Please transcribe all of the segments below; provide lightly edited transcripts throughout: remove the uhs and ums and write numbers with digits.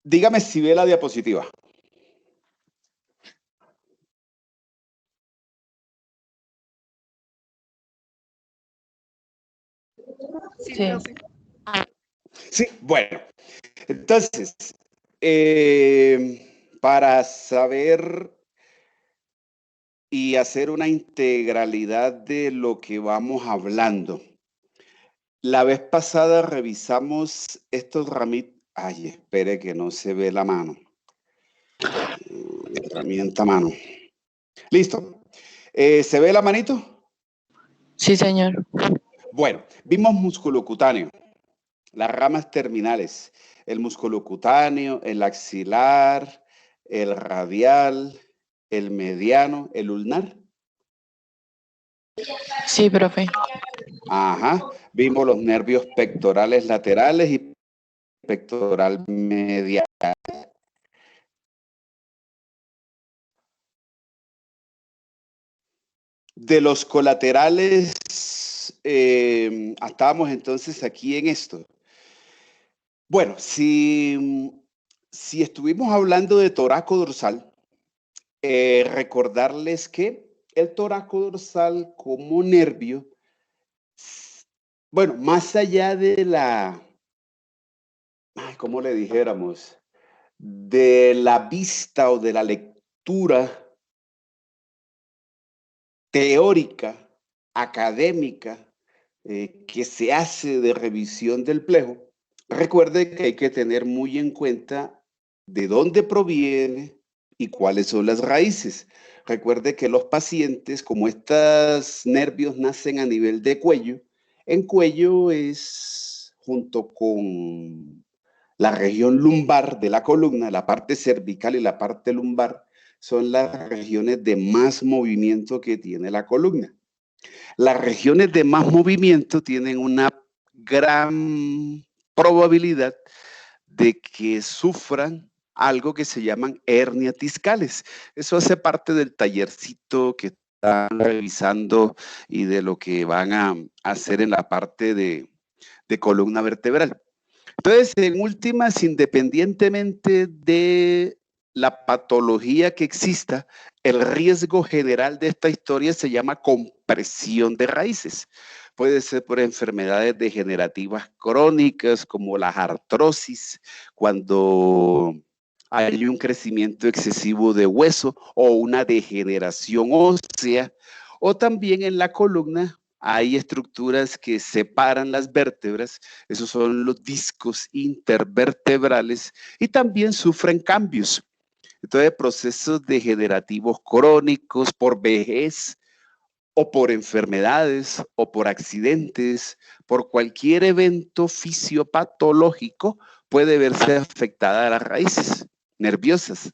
Dígame si ve la diapositiva. Sí, Sí. profe. Sí, bueno. Entonces, para saber y hacer una integralidad de lo que vamos hablando. La vez pasada revisamos estos ramitos. Ay, espere que no se ve la mano. Herramienta mano. ¿Listo? ¿Se ve la manito? Sí, señor. Bueno, vimos músculo cutáneo, las ramas terminales, el músculo cutáneo, el axilar, el radial, el mediano, el ulnar. Sí, profe. Ajá. Vimos los nervios pectorales laterales y pectoral medial. De los colaterales, estábamos entonces aquí en esto. Bueno, si estuvimos hablando de toraco dorsal, recordarles que el toraco dorsal como nervio, bueno, más allá de la, ¿cómo le dijéramos? De la vista o de la lectura teórica, académica, que se hace de revisión del plejo, recuerde que hay que tener muy en cuenta de dónde proviene y cuáles son las raíces. Recuerde que los pacientes, como estos nervios nacen a nivel de cuello, en cuello es junto con la región lumbar de la columna, la parte cervical y la parte lumbar, son las regiones de más movimiento que tiene la columna. Las regiones de más movimiento tienen una gran probabilidad de que sufran algo que se llaman hernias discales. Eso hace parte del tallercito que están revisando y de lo que van a hacer en la parte de columna vertebral. Entonces, en últimas, independientemente de la patología que exista, el riesgo general de esta historia se llama compresión de raíces. Puede ser por enfermedades degenerativas crónicas como la artrosis, cuando hay un crecimiento excesivo de hueso o una degeneración ósea, o también en la columna hay estructuras que separan las vértebras, esos son los discos intervertebrales, y también sufren cambios. Entonces, procesos degenerativos crónicos por vejez o por enfermedades o por accidentes, por cualquier evento fisiopatológico, puede verse afectada a las raíces nerviosas.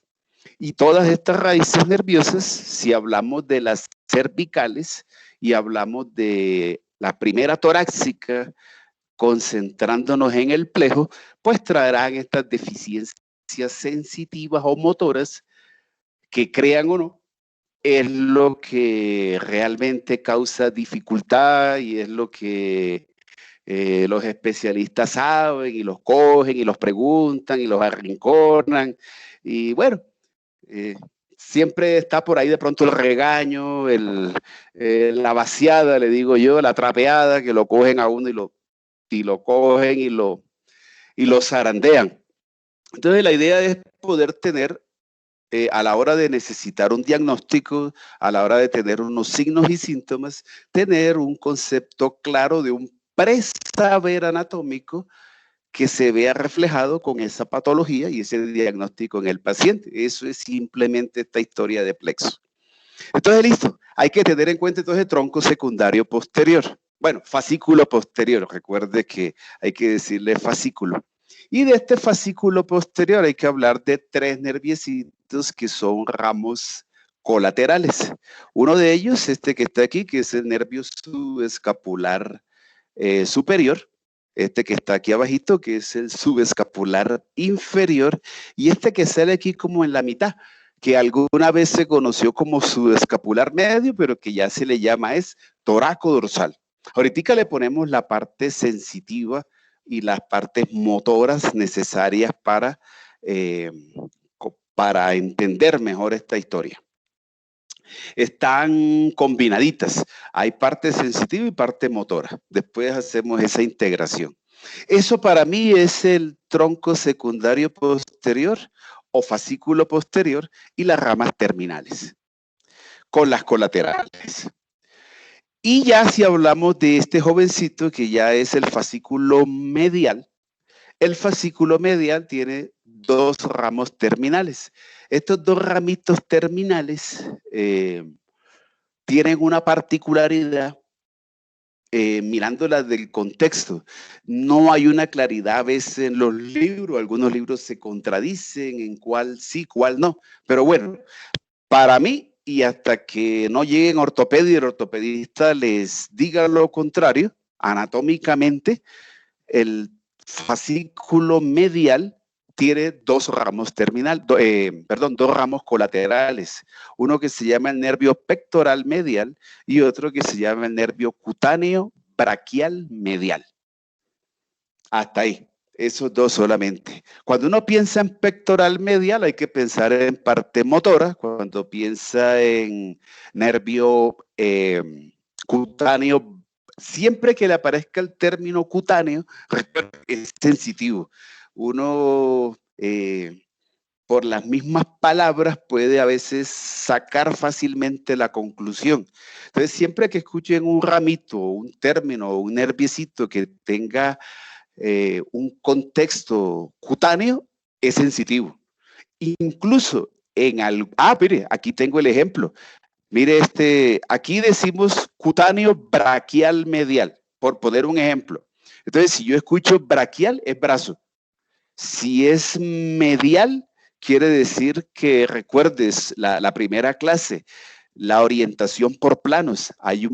Y todas estas raíces nerviosas, si hablamos de las cervicales y hablamos de la primera torácica, concentrándonos en el plejo, pues traerán estas deficiencias sensitivas o motoras que, crean o no, es lo que realmente causa dificultad y es lo que los especialistas saben y los cogen y los preguntan y los arrinconan. Y bueno, siempre está por ahí de pronto el regaño, la vaciada, le digo yo, la trapeada, que lo cogen a uno y lo cogen y lo zarandean. Entonces la idea es poder tener, a la hora de necesitar un diagnóstico, a la hora de tener unos signos y síntomas, tener un concepto claro de un presaber anatómico que se vea reflejado con esa patología y ese diagnóstico en el paciente. Eso es simplemente esta historia de plexo. Entonces, listo. Hay que tener en cuenta entonces tronco secundario posterior. Bueno, fascículo posterior. Recuerde que hay que decirle fascículo. Y de este fascículo posterior hay que hablar de tres nerviecitos que son ramos colaterales. Uno de ellos, este que está aquí, que es el nervio subescapular superior. Este que está aquí abajito, que es el subescapular inferior. Y este que sale aquí como en la mitad, que alguna vez se conoció como subescapular medio, pero que ya se le llama es toraco dorsal. Ahorita le ponemos la parte sensitiva y las partes motoras necesarias para para entender mejor esta historia. Están combinaditas. Hay parte sensitiva y parte motora. Después hacemos esa integración. Eso para mí es el tronco secundario posterior o fascículo posterior y las ramas terminales, con las colaterales. Y ya si hablamos de este jovencito que ya es el fascículo medial, el fascículo medial tiene dos ramos terminales. Estos dos ramitos terminales tienen una particularidad mirándola del contexto. No hay una claridad a veces en los libros, algunos libros se contradicen en cuál sí, cuál no. Pero bueno, para mí, y hasta que no lleguen ortopedia y el ortopedista les diga lo contrario, anatómicamente, el fascículo medial tiene dos ramos dos ramos colaterales. Uno que se llama el nervio pectoral medial y otro que se llama el nervio cutáneo braquial medial. Hasta ahí. Esos dos solamente. Cuando uno piensa en pectoral medial hay que pensar en parte motora. Cuando piensa en nervio cutáneo, siempre que le aparezca el término cutáneo, es sensitivo. Uno, por las mismas palabras, puede a veces sacar fácilmente la conclusión. Entonces, siempre que escuchen un ramito, un término, un nerviecito que tenga un contexto cutáneo, es sensitivo. Incluso en algo... mire, aquí tengo el ejemplo. Mire, aquí decimos cutáneo braquial medial, por poner un ejemplo. Entonces, si yo escucho braquial, es brazo. Si es medial, quiere decir que recuerdes la primera clase, la orientación por planos. Hay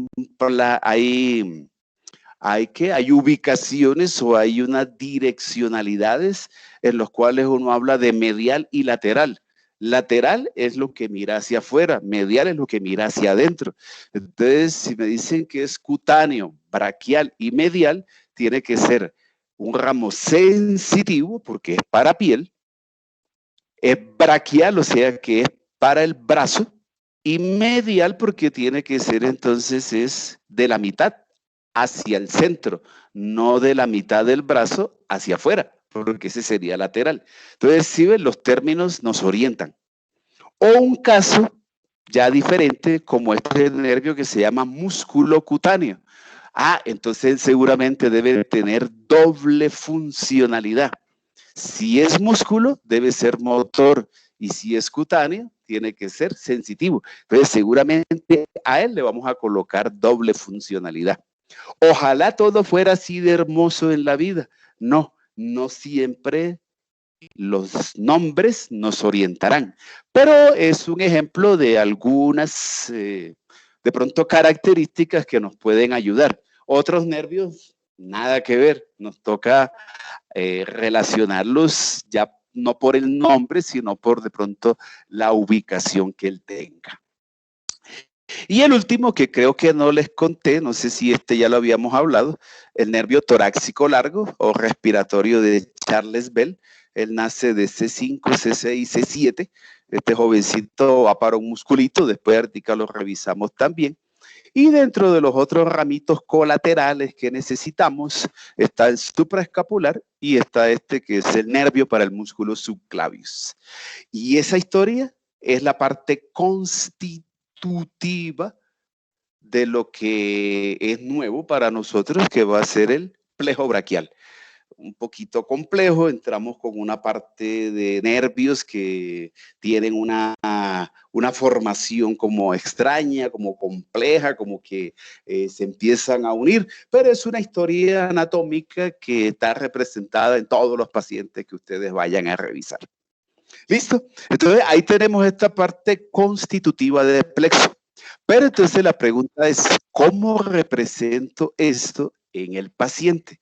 ubicaciones o hay unas direccionalidades en las cuales uno habla de medial y lateral. Lateral es lo que mira hacia afuera, medial es lo que mira hacia adentro. Entonces, si me dicen que es cutáneo, braquial y medial, tiene que ser un ramo sensitivo porque es para piel, es braquial, o sea que es para el brazo, y medial porque tiene que ser entonces es de la mitad hacia el centro, no de la mitad del brazo hacia afuera, porque ese sería lateral. Entonces, si ven, los términos nos orientan. O un caso ya diferente como este nervio que se llama músculo cutáneo. Entonces seguramente debe tener doble funcionalidad. Si es músculo, debe ser motor, y si es cutáneo, tiene que ser sensitivo. Entonces seguramente a él le vamos a colocar doble funcionalidad. Ojalá todo fuera así de hermoso en la vida. No, no siempre los nombres nos orientarán, pero es un ejemplo de algunas, de pronto, características que nos pueden ayudar. Otros nervios, nada que ver, nos toca relacionarlos ya no por el nombre, sino por de pronto la ubicación que él tenga. Y el último que creo que no les conté, no sé si ya lo habíamos hablado, el nervio torácico largo o respiratorio de Charles Bell. Él nace de C5, C6 y C7. Este jovencito va para un musculito, después ahorita lo revisamos también. Y dentro de los otros ramitos colaterales que necesitamos está el supraescapular y está que es el nervio para el músculo subclavius. Y esa historia es la parte constitutiva de lo que es nuevo para nosotros, que va a ser el plejo braquial. Un poquito complejo, entramos con una parte de nervios que tienen una formación como extraña, como compleja, como que se empiezan a unir, pero es una historia anatómica que está representada en todos los pacientes que ustedes vayan a revisar. ¿Listo? Entonces ahí tenemos esta parte constitutiva de plexo. Pero entonces la pregunta es, ¿cómo represento esto en el paciente?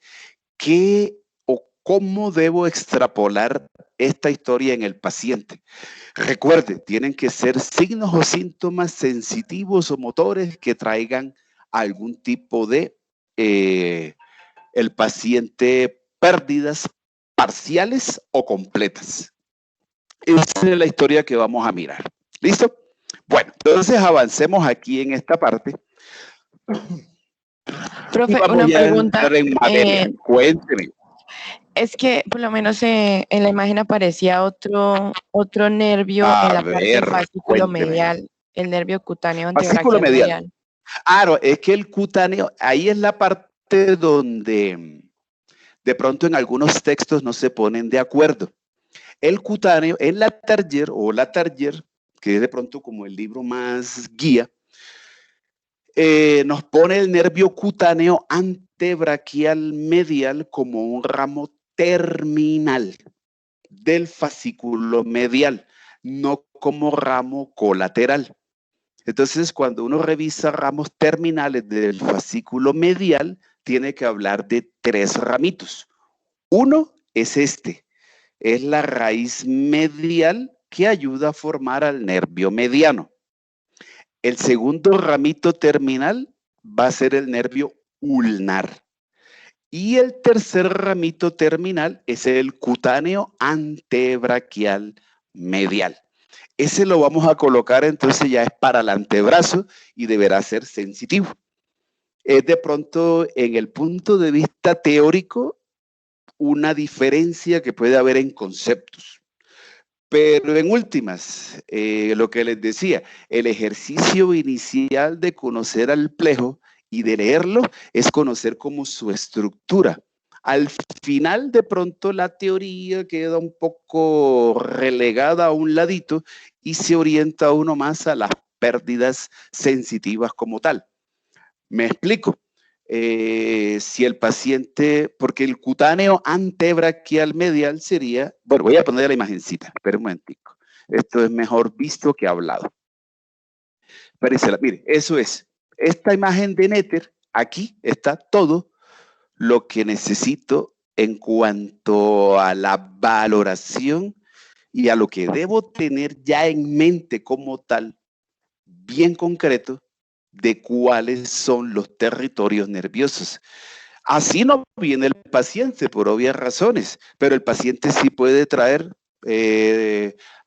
¿Qué o cómo debo extrapolar esta historia en el paciente? Recuerde, tienen que ser signos o síntomas sensitivos o motores que traigan algún tipo de, el paciente, pérdidas parciales o completas. Esa es la historia que vamos a mirar. ¿Listo? Bueno, entonces avancemos aquí en esta parte. Y Profe, vamos una ya a pregunta. entrar en materia. Cuénteme. Es que por lo menos en la imagen aparecía otro nervio en A la parte del ver, fascículo cuénteme. medial, el nervio cutáneo Fascículo antebraquial medial. medial. Ah, no, es que el cutáneo, ahí es la parte donde de pronto en algunos textos no se ponen de acuerdo. El cutáneo en la Targer o la Targer, que es de pronto como el libro más guía, nos pone el nervio cutáneo antebraquial medial como un ramo terminal del fascículo medial, no como ramo colateral. Entonces, cuando uno revisa ramos terminales del fascículo medial, tiene que hablar de 3 ramitos. Uno es este, es la raíz medial que ayuda a formar al nervio mediano. El segundo ramito terminal va a ser el nervio ulnar. Y el tercer ramito terminal es el cutáneo antebraquial medial. Ese lo vamos a colocar, entonces ya es para el antebrazo y deberá ser sensitivo. Es de pronto, en el punto de vista teórico, una diferencia que puede haber en conceptos. Pero en últimas, lo que les decía, el ejercicio inicial de conocer al plejo y de leerlo es conocer como su estructura. Al final, de pronto, la teoría queda un poco relegada a un ladito y se orienta uno más a las pérdidas sensitivas como tal. Me explico. Si el paciente, porque el cutáneo antebraquial medial sería, bueno, voy a poner la imagencita, espera un momentico. Esto es mejor visto que hablado. Mire, eso es. Esta imagen de Néter, aquí está todo lo que necesito en cuanto a la valoración y a lo que debo tener ya en mente como tal, bien concreto, de cuáles son los territorios nerviosos. Así no viene el paciente por obvias razones, pero el paciente sí puede traer,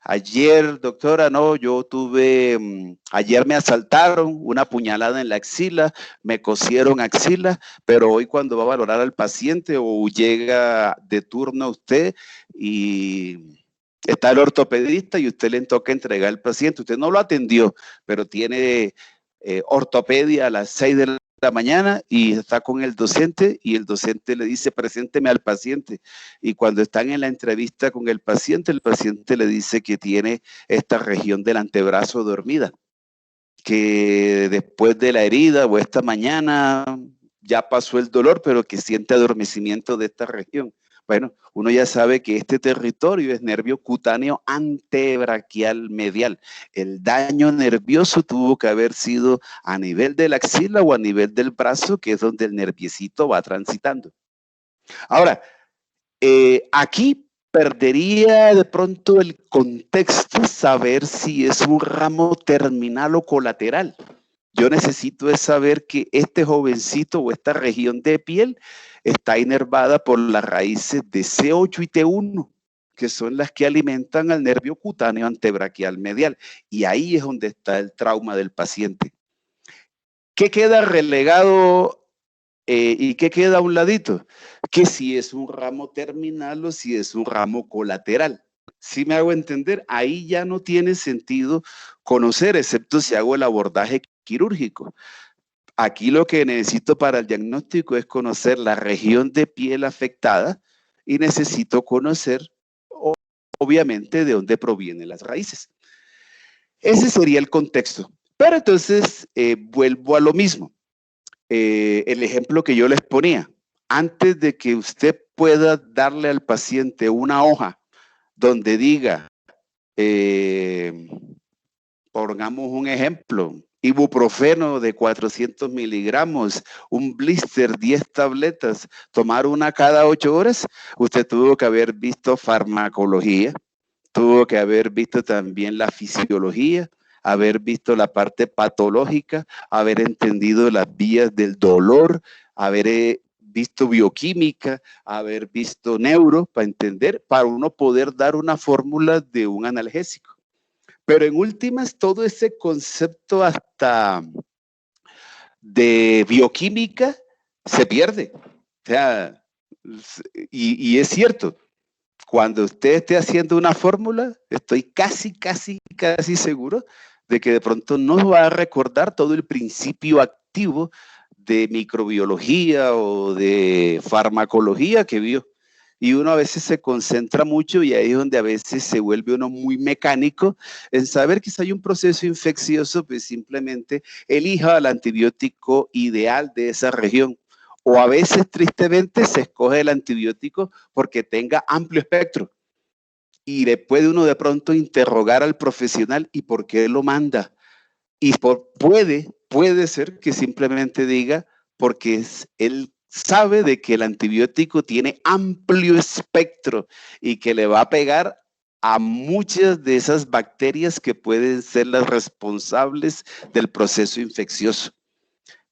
ayer, doctora, no, yo tuve, ayer me asaltaron, una puñalada en la axila, me cosieron axila, pero hoy cuando va a valorar al paciente o llega de turno a usted y está el ortopedista y usted le toca entregar al paciente, usted no lo atendió, pero tiene ortopedia a las 6 de la mañana y está con el docente y el docente le dice, presénteme al paciente. Y cuando están en la entrevista con el paciente le dice que tiene esta región del antebrazo dormida, que después de la herida o esta mañana ya pasó el dolor, pero que siente adormecimiento de esta región. Bueno, uno ya sabe que este territorio es nervio cutáneo antebraquial medial. El daño nervioso tuvo que haber sido a nivel de la axila o a nivel del brazo, que es donde el nerviecito va transitando. Ahora, aquí perdería de pronto el contexto saber si es un ramo terminal o colateral. Yo necesito es saber que este jovencito o esta región de piel está inervada por las raíces de C8 y T1, que son las que alimentan al nervio cutáneo antebraquial medial. Y ahí es donde está el trauma del paciente. ¿Qué queda relegado y qué queda a un ladito? Que si es un ramo terminal o si es un ramo colateral. Si me hago entender, ahí ya no tiene sentido conocer, excepto si hago el abordaje quirúrgico. Aquí lo que necesito para el diagnóstico es conocer la región de piel afectada y necesito conocer, obviamente, de dónde provienen las raíces. Ese sería el contexto. Pero entonces vuelvo a lo mismo. El ejemplo que yo les ponía. Antes de que usted pueda darle al paciente una hoja donde diga, pongamos un ejemplo, ibuprofeno de 400 miligramos, un blister, 10 tabletas, tomar una cada 8 horas, usted tuvo que haber visto farmacología, tuvo que haber visto también la fisiología, haber visto la parte patológica, haber entendido las vías del dolor, haber visto bioquímica, haber visto neuro para entender, para uno poder dar una fórmula de un analgésico. Pero en últimas, todo ese concepto hasta de bioquímica se pierde. O sea, y es cierto, cuando usted esté haciendo una fórmula, estoy casi seguro de que de pronto no va a recordar todo el principio activo de microbiología o de farmacología que vio. Y uno a veces se concentra mucho y ahí es donde a veces se vuelve uno muy mecánico en saber que si hay un proceso infeccioso, pues simplemente elija el antibiótico ideal de esa región. O a veces, tristemente, se escoge el antibiótico porque tenga amplio espectro. Y le puede uno de pronto interrogar al profesional y por qué lo manda. Y puede ser que simplemente diga porque él sabe de que el antibiótico tiene amplio espectro y que le va a pegar a muchas de esas bacterias que pueden ser las responsables del proceso infeccioso.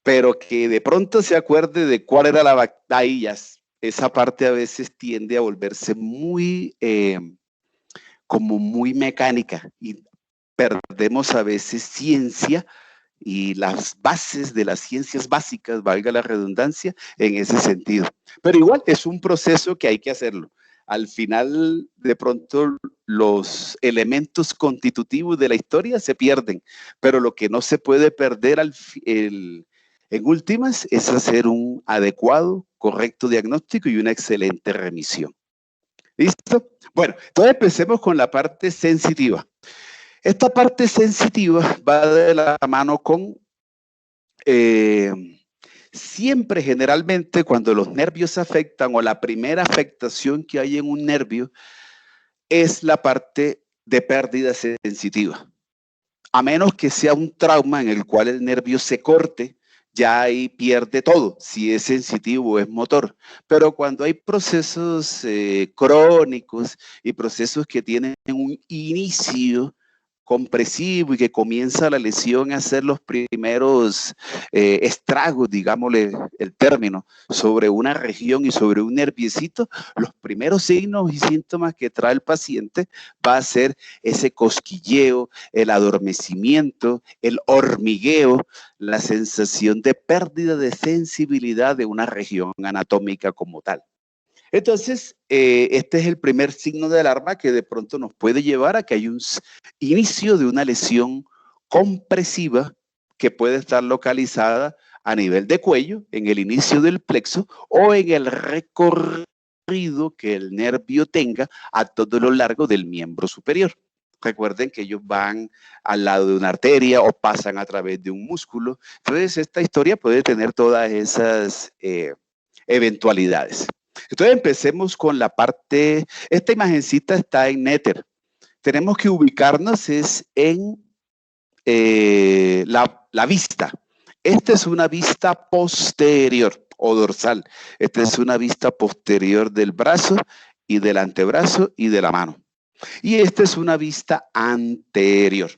Pero que de pronto se acuerde de cuál era la bacteria, esa parte a veces tiende a volverse muy, como muy mecánica y perdemos a veces ciencia y las bases de las ciencias básicas, valga la redundancia, en ese sentido. Pero igual es un proceso que hay que hacerlo. Al final, de pronto, los elementos constitutivos de la historia se pierden, pero lo que no se puede perder en últimas es hacer un adecuado, correcto diagnóstico y una excelente remisión. ¿Listo? Bueno, entonces empecemos con la parte sensitiva. Esta parte sensitiva va de la mano con siempre, generalmente, cuando los nervios afectan o la primera afectación que hay en un nervio es la parte de pérdida sensitiva. A menos que sea un trauma en el cual el nervio se corte, ya ahí pierde todo, si es sensitivo o es motor. Pero cuando hay procesos crónicos y procesos que tienen un inicio compresivo y que comienza la lesión a hacer los primeros estragos, digámosle el término, sobre una región y sobre un nerviecito, los primeros signos y síntomas que trae el paciente va a ser ese cosquilleo, el adormecimiento, el hormigueo, la sensación de pérdida de sensibilidad de una región anatómica como tal. Entonces, este es el primer signo de alarma que de pronto nos puede llevar a que hay un inicio de una lesión compresiva que puede estar localizada a nivel de cuello, en el inicio del plexo o en el recorrido que el nervio tenga a todo lo largo del miembro superior. Recuerden que ellos van al lado de una arteria o pasan a través de un músculo. Entonces, esta historia puede tener todas esas eventualidades. Entonces empecemos con la parte, esta imagencita está en Nether. Tenemos que ubicarnos en la vista. Esta es una vista posterior o dorsal. Esta es una vista posterior del brazo y del antebrazo y de la mano. Y esta es una vista anterior.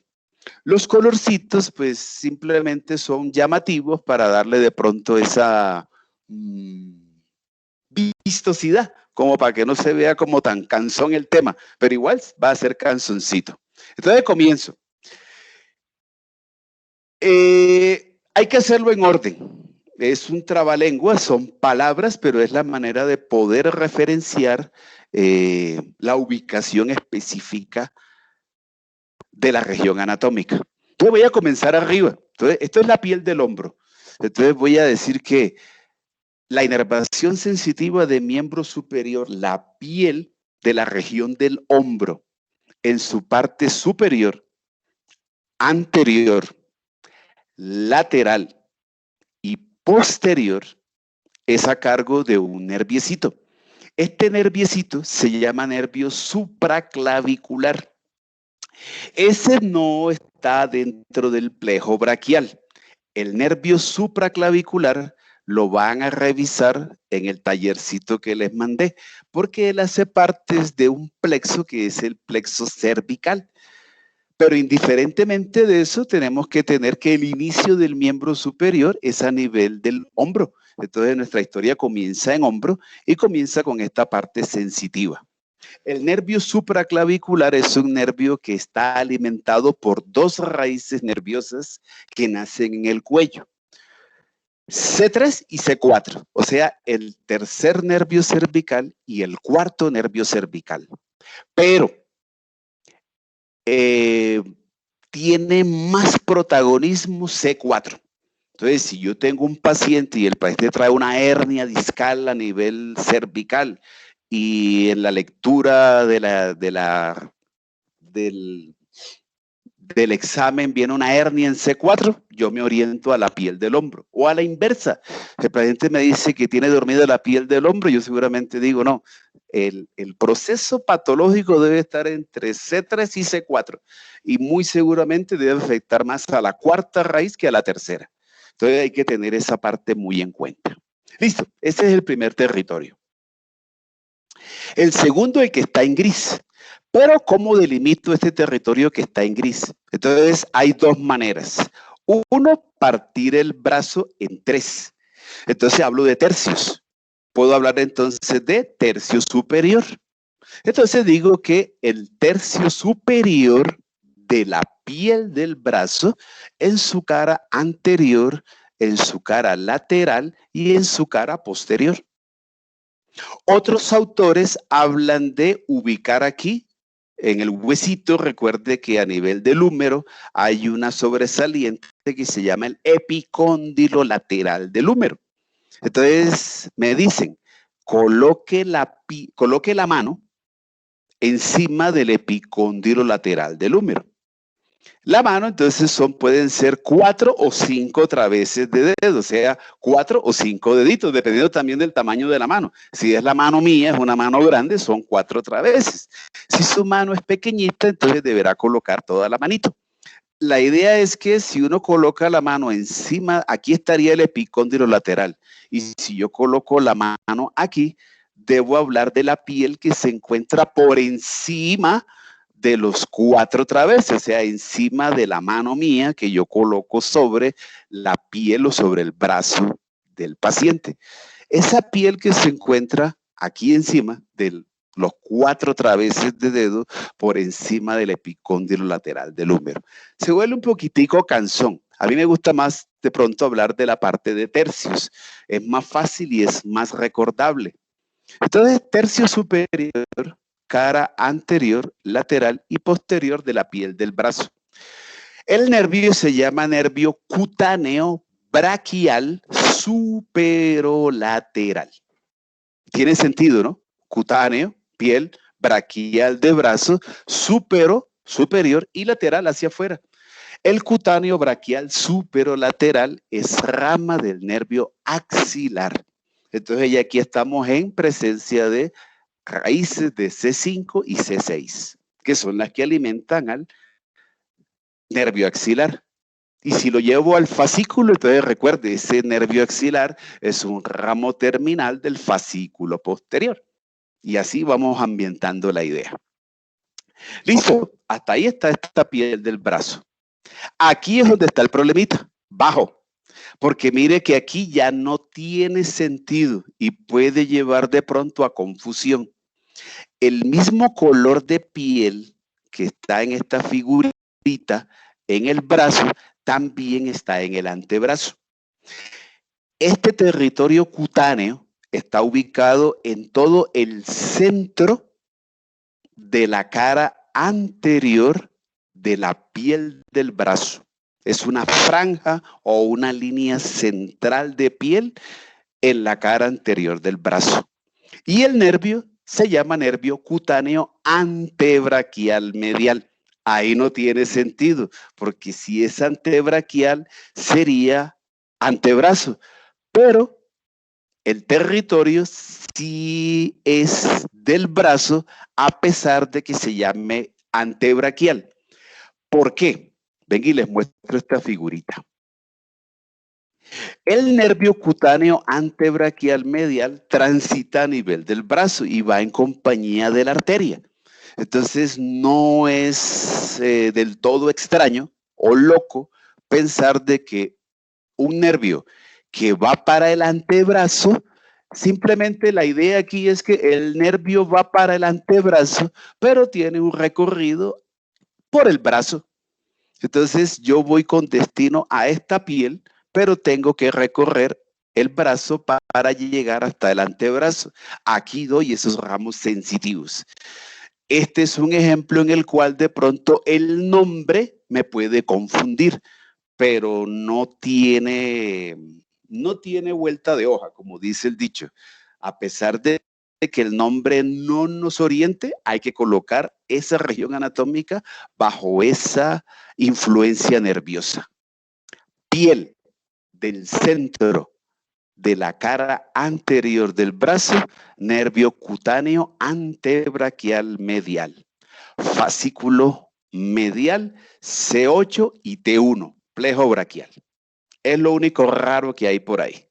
Los colorcitos pues simplemente son llamativos para darle de pronto esa vistosidad, como para que no se vea como tan cansón el tema, pero igual va a ser canzoncito. Entonces comienzo. Hay que hacerlo en orden. Es un trabalengua, son palabras, pero es la manera de poder referenciar la ubicación específica de la región anatómica. Entonces voy a comenzar arriba. Entonces, esto es la piel del hombro. Entonces voy a decir que la inervación sensitiva de miembro superior, la piel de la región del hombro, en su parte superior, anterior, lateral y posterior, es a cargo de un nerviecito. Este nerviecito se llama nervio supraclavicular. Ese no está dentro del plejo braquial. El nervio supraclavicular lo van a revisar en el tallercito que les mandé, porque él hace parte de un plexo que es el plexo cervical. Pero indiferentemente de eso, tenemos que tener que el inicio del miembro superior es a nivel del hombro. Entonces nuestra historia comienza en hombro y comienza con esta parte sensitiva. El nervio supraclavicular es un nervio que está alimentado por dos raíces nerviosas que nacen en el cuello. C3 y C4, o sea, el tercer nervio cervical y el cuarto nervio cervical. Pero tiene más protagonismo C4. Entonces, si yo tengo un paciente y el paciente trae una hernia discal a nivel cervical y en la lectura del examen viene una hernia en C4, yo me oriento a la piel del hombro. O a la inversa, el paciente me dice que tiene dormida la piel del hombro, yo seguramente digo, no, el proceso patológico debe estar entre C3 y C4 y muy seguramente debe afectar más a la cuarta raíz que a la tercera. Entonces hay que tener esa parte muy en cuenta. Listo, ese es el primer territorio. El segundo, el que está en gris. Pero ¿cómo delimito este territorio que está en gris? Entonces hay dos maneras. Uno, partir el brazo en tres. Entonces hablo de tercios. Puedo hablar entonces de tercio superior. Entonces digo que el tercio superior de la piel del brazo en su cara anterior, en su cara lateral y en su cara posterior. Otros autores hablan de ubicar aquí en el huesito. Recuerde que a nivel del húmero hay una sobresaliente que se llama el epicóndilo lateral del húmero. Entonces me dicen, coloque la mano encima del epicóndilo lateral del húmero. La mano, entonces, pueden ser 4 o 5 traveses de dedo, o sea, 4 o 5 deditos, dependiendo también del tamaño de la mano. Si es la mano mía, es una mano grande, son 4 traveses. Si su mano es pequeñita, entonces deberá colocar toda la manito. La idea es que si uno coloca la mano encima, aquí estaría el epicóndilo lateral. Y si yo coloco la mano aquí, debo hablar de la piel que se encuentra por encima de los 4 traveses, o sea, encima de la mano mía que yo coloco sobre la piel o sobre el brazo del paciente. Esa piel que se encuentra aquí encima de los 4 traveses de dedo por encima del epicóndilo lateral del húmero. Se vuelve un poquitico cansón. A mí me gusta más de pronto hablar de la parte de tercios. Es más fácil y es más recordable. Entonces, tercio superior, cara anterior, lateral y posterior de la piel del brazo. El nervio se llama nervio cutáneo braquial superolateral. Tiene sentido, ¿no? Cutáneo, piel, braquial de brazo, superior y lateral hacia afuera. El cutáneo braquial superolateral es rama del nervio axilar. Entonces ya aquí estamos en presencia de raíces de C5 y C6, que son las que alimentan al nervio axilar. Y si lo llevo al fascículo, entonces recuerde, ese nervio axilar es un ramo terminal del fascículo posterior. Y así vamos ambientando la idea. Listo, hasta ahí está esta piel del brazo. Aquí es donde está el problemita, bajo. Porque mire que aquí ya no tiene sentido y puede llevar de pronto a confusión. El mismo color de piel que está en esta figurita en el brazo también está en el antebrazo. Este territorio cutáneo está ubicado en todo el centro de la cara anterior de la piel del brazo. Es una franja o una línea central de piel en la cara anterior del brazo. Y el nervio se llama nervio cutáneo antebraquial medial. Ahí no tiene sentido, porque si es antebraquial sería antebrazo, pero el territorio sí es del brazo a pesar de que se llame antebraquial. ¿Por qué? Ven y les muestro esta figurita. El nervio cutáneo antebraquial medial transita a nivel del brazo y va en compañía de la arteria. Entonces no es del todo extraño o loco pensar de que un nervio que va para el antebrazo. Simplemente la idea aquí es que el nervio va para el antebrazo, pero tiene un recorrido por el brazo. Entonces yo voy con destino a esta piel, pero tengo que recorrer el brazo para llegar hasta el antebrazo. Aquí doy esos ramos sensitivos. Este es un ejemplo en el cual de pronto el nombre me puede confundir, pero no tiene vuelta de hoja, como dice el dicho. A pesar de que el nombre no nos oriente, hay que colocar esa región anatómica bajo esa influencia nerviosa. Piel del centro de la cara anterior del brazo, nervio cutáneo antebraquial medial. Fascículo medial C8 y T1, plejo braquial. Es lo único raro que hay por ahí.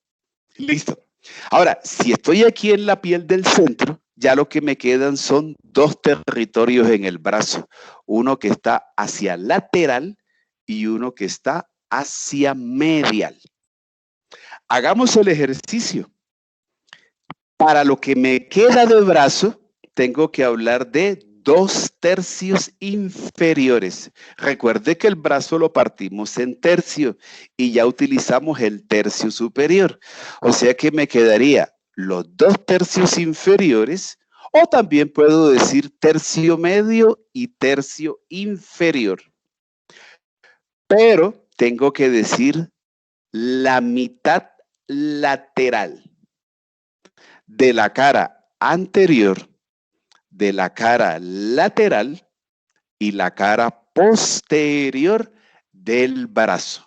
Listo. Ahora, si estoy aquí en la piel del centro, ya lo que me quedan son dos territorios en el brazo. Uno que está hacia lateral y uno que está hacia medial. Hagamos el ejercicio. Para lo que me queda de brazo, tengo que hablar de 2/3 inferiores. Recuerde que el brazo lo partimos en tercio y ya utilizamos el tercio superior. O sea que me quedaría los 2/3 inferiores, o también puedo decir tercio medio y tercio inferior. Pero tengo que decir la mitad lateral de la cara anterior, de la cara lateral y la cara posterior del brazo.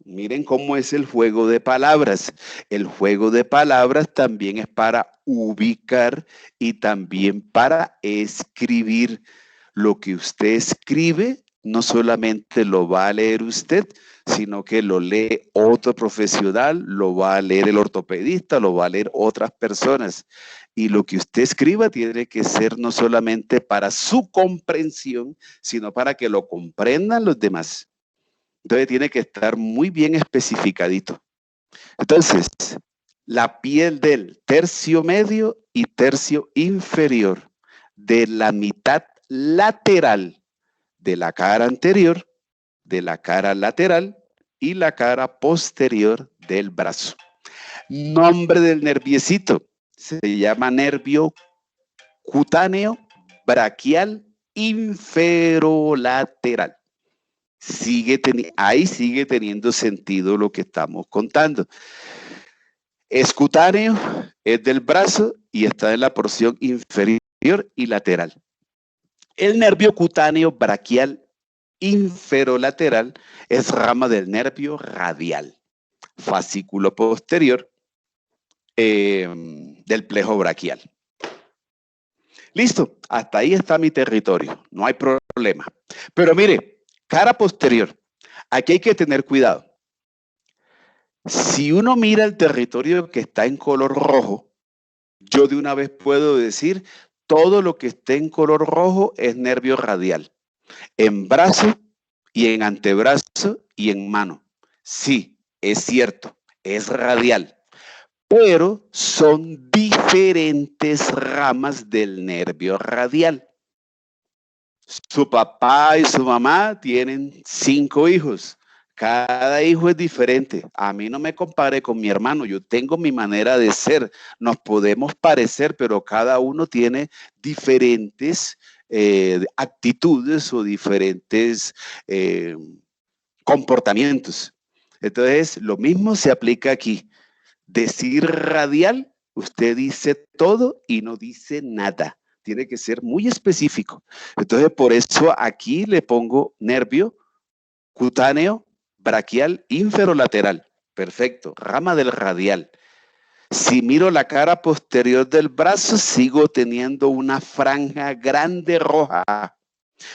Miren cómo es el juego de palabras. El juego de palabras también es para ubicar y también para escribir. Lo que usted escribe no solamente lo va a leer usted, sino que lo lee otro profesional, lo va a leer el ortopedista, lo va a leer otras personas. Y lo que usted escriba tiene que ser no solamente para su comprensión, sino para que lo comprendan los demás. Entonces tiene que estar muy bien especificadito. Entonces, la piel del tercio medio y tercio inferior de la mitad lateral de la cara anterior, de la cara lateral y la cara posterior del brazo. Nombre del nerviecito. Se llama nervio cutáneo braquial inferolateral. Ahí sigue teniendo sentido lo que estamos contando. Es cutáneo, es del brazo y está en la porción inferior y lateral. El nervio cutáneo braquial inferolateral es rama del nervio radial, fascículo posterior del plejo braquial. Listo, hasta ahí está mi territorio, no hay problema. Pero mire, cara posterior, aquí hay que tener cuidado. Si uno mira el territorio que está en color rojo, yo de una vez puedo decir todo lo que esté en color rojo es nervio radial. En brazo y en antebrazo y en mano. Sí, es cierto, es radial, pero son diferentes ramas del nervio radial. Su papá y su mamá tienen 5 hijos. Cada hijo es diferente. A mí no me compare con mi hermano. Yo tengo mi manera de ser. Nos podemos parecer, pero cada uno tiene diferentes actitudes o diferentes comportamientos. Entonces, lo mismo se aplica aquí. Decir radial, usted dice todo y no dice nada. Tiene que ser muy específico. Entonces, por eso aquí le pongo nervio cutáneo braquial inferolateral. Perfecto, rama del radial. Si miro la cara posterior del brazo, sigo teniendo una franja grande roja.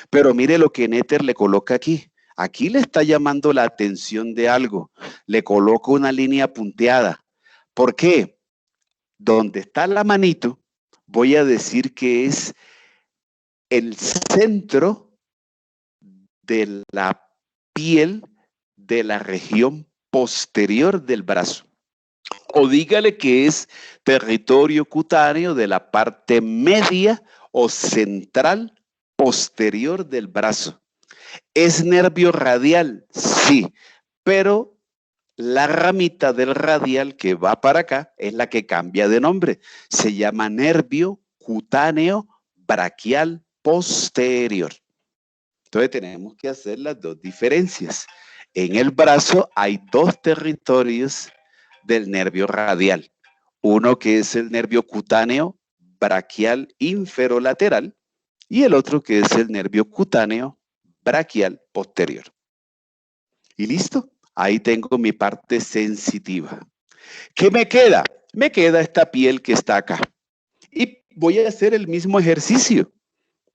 Pero mire lo que Néter le coloca aquí. Aquí le está llamando la atención de algo. Le coloco una línea punteada. ¿Por qué? Donde está la manito, voy a decir que es el centro de la piel de la región posterior del brazo. O dígale que es territorio cutáneo de la parte media o central posterior del brazo. ¿Es nervio radial? Sí, pero la ramita del radial que va para acá es la que cambia de nombre. Se llama nervio cutáneo braquial posterior. Entonces tenemos que hacer las dos diferencias. En el brazo hay dos territorios del nervio radial. Uno que es el nervio cutáneo braquial inferolateral y el otro que es el nervio cutáneo braquial posterior. ¿Y listo? Ahí tengo mi parte sensitiva. ¿Qué me queda? Me queda esta piel que está acá. Y voy a hacer el mismo ejercicio.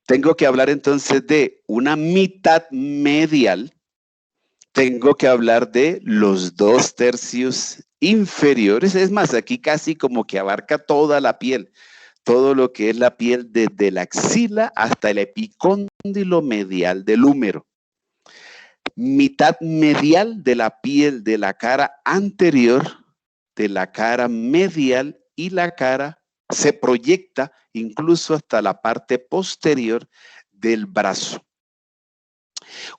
Tengo que hablar entonces de una mitad medial. Tengo que hablar de los 2/3 inferiores. Es más, aquí casi como que abarca toda la piel. Todo lo que es la piel desde la axila hasta el epicóndilo medial del húmero. Mitad medial de la piel de la cara anterior, de la cara medial y la cara se proyecta incluso hasta la parte posterior del brazo.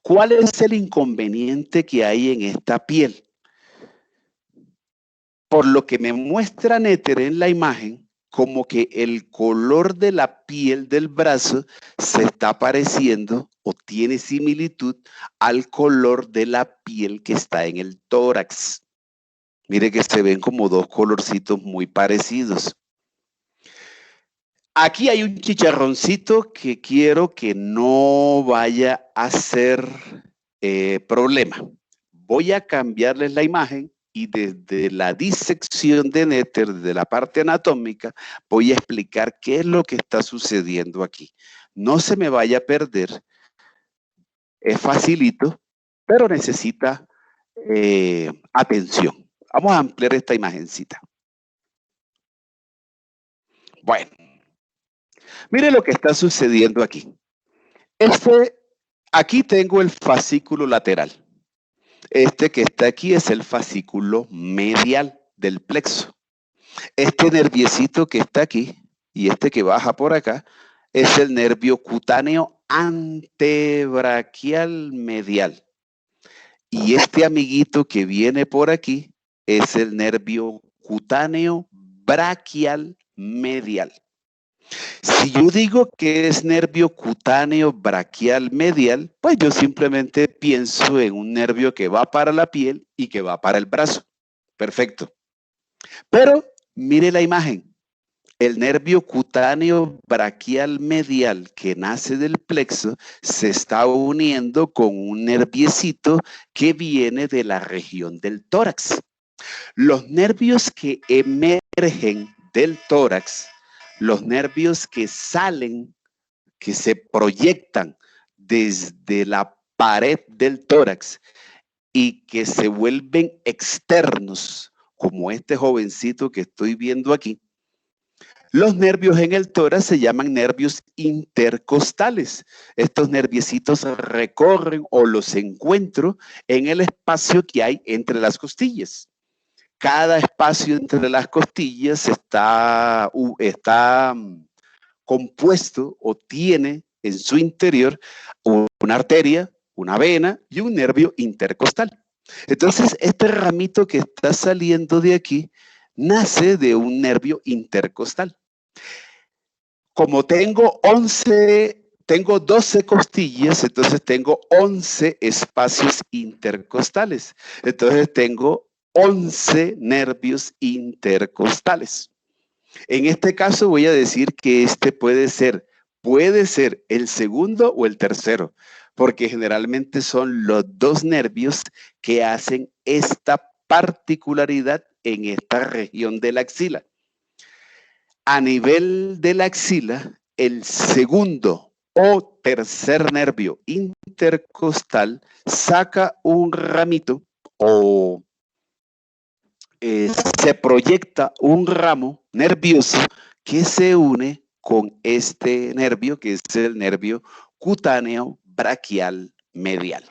¿Cuál es el inconveniente que hay en esta piel? Por lo que me muestra Néter en la imagen, como que el color de la piel del brazo se está pareciendo o tiene similitud al color de la piel que está en el tórax. Mire que se ven como dos colorcitos muy parecidos. Aquí hay un chicharroncito que quiero que no vaya a ser problema. Voy a cambiarles la imagen y desde la disección de Néter, desde la parte anatómica, voy a explicar qué es lo que está sucediendo aquí. No se me vaya a perder. Es facilito, pero necesita atención. Vamos a ampliar esta imagencita. Bueno, mire lo que está sucediendo aquí. Aquí tengo el fascículo lateral. Este que está aquí es el fascículo medial del plexo. Este nerviecito que está aquí y este que baja por acá es el nervio cutáneo antebraquial medial. Y este amiguito que viene por aquí es el nervio cutáneo braquial medial. Si yo digo que es nervio cutáneo braquial medial, pues yo simplemente pienso en un nervio que va para la piel y que va para el brazo. Perfecto. Pero mire la imagen. El nervio cutáneo braquial medial que nace del plexo se está uniendo con un nerviecito que viene de la región del tórax. Los nervios que emergen del tórax, los nervios que salen, que se proyectan desde la pared del tórax y que se vuelven externos, como este jovencito que estoy viendo aquí, los nervios en el tórax se llaman nervios intercostales. Estos nerviecitos recorren o los encuentro en el espacio que hay entre las costillas. Cada espacio entre las costillas está compuesto o tiene en su interior una arteria, una vena y un nervio intercostal. Entonces, este ramito que está saliendo de aquí nace de un nervio intercostal. Como tengo 12 costillas, entonces tengo 11 espacios intercostales. Entonces tengo 11 nervios intercostales. En este caso voy a decir que este puede ser el segundo o el tercero, porque generalmente son los dos nervios que hacen esta particularidad en esta región de la axila. A nivel de la axila, el segundo o tercer nervio intercostal saca un ramito o se proyecta un ramo nervioso que se une con este nervio, que es el nervio cutáneo braquial medial.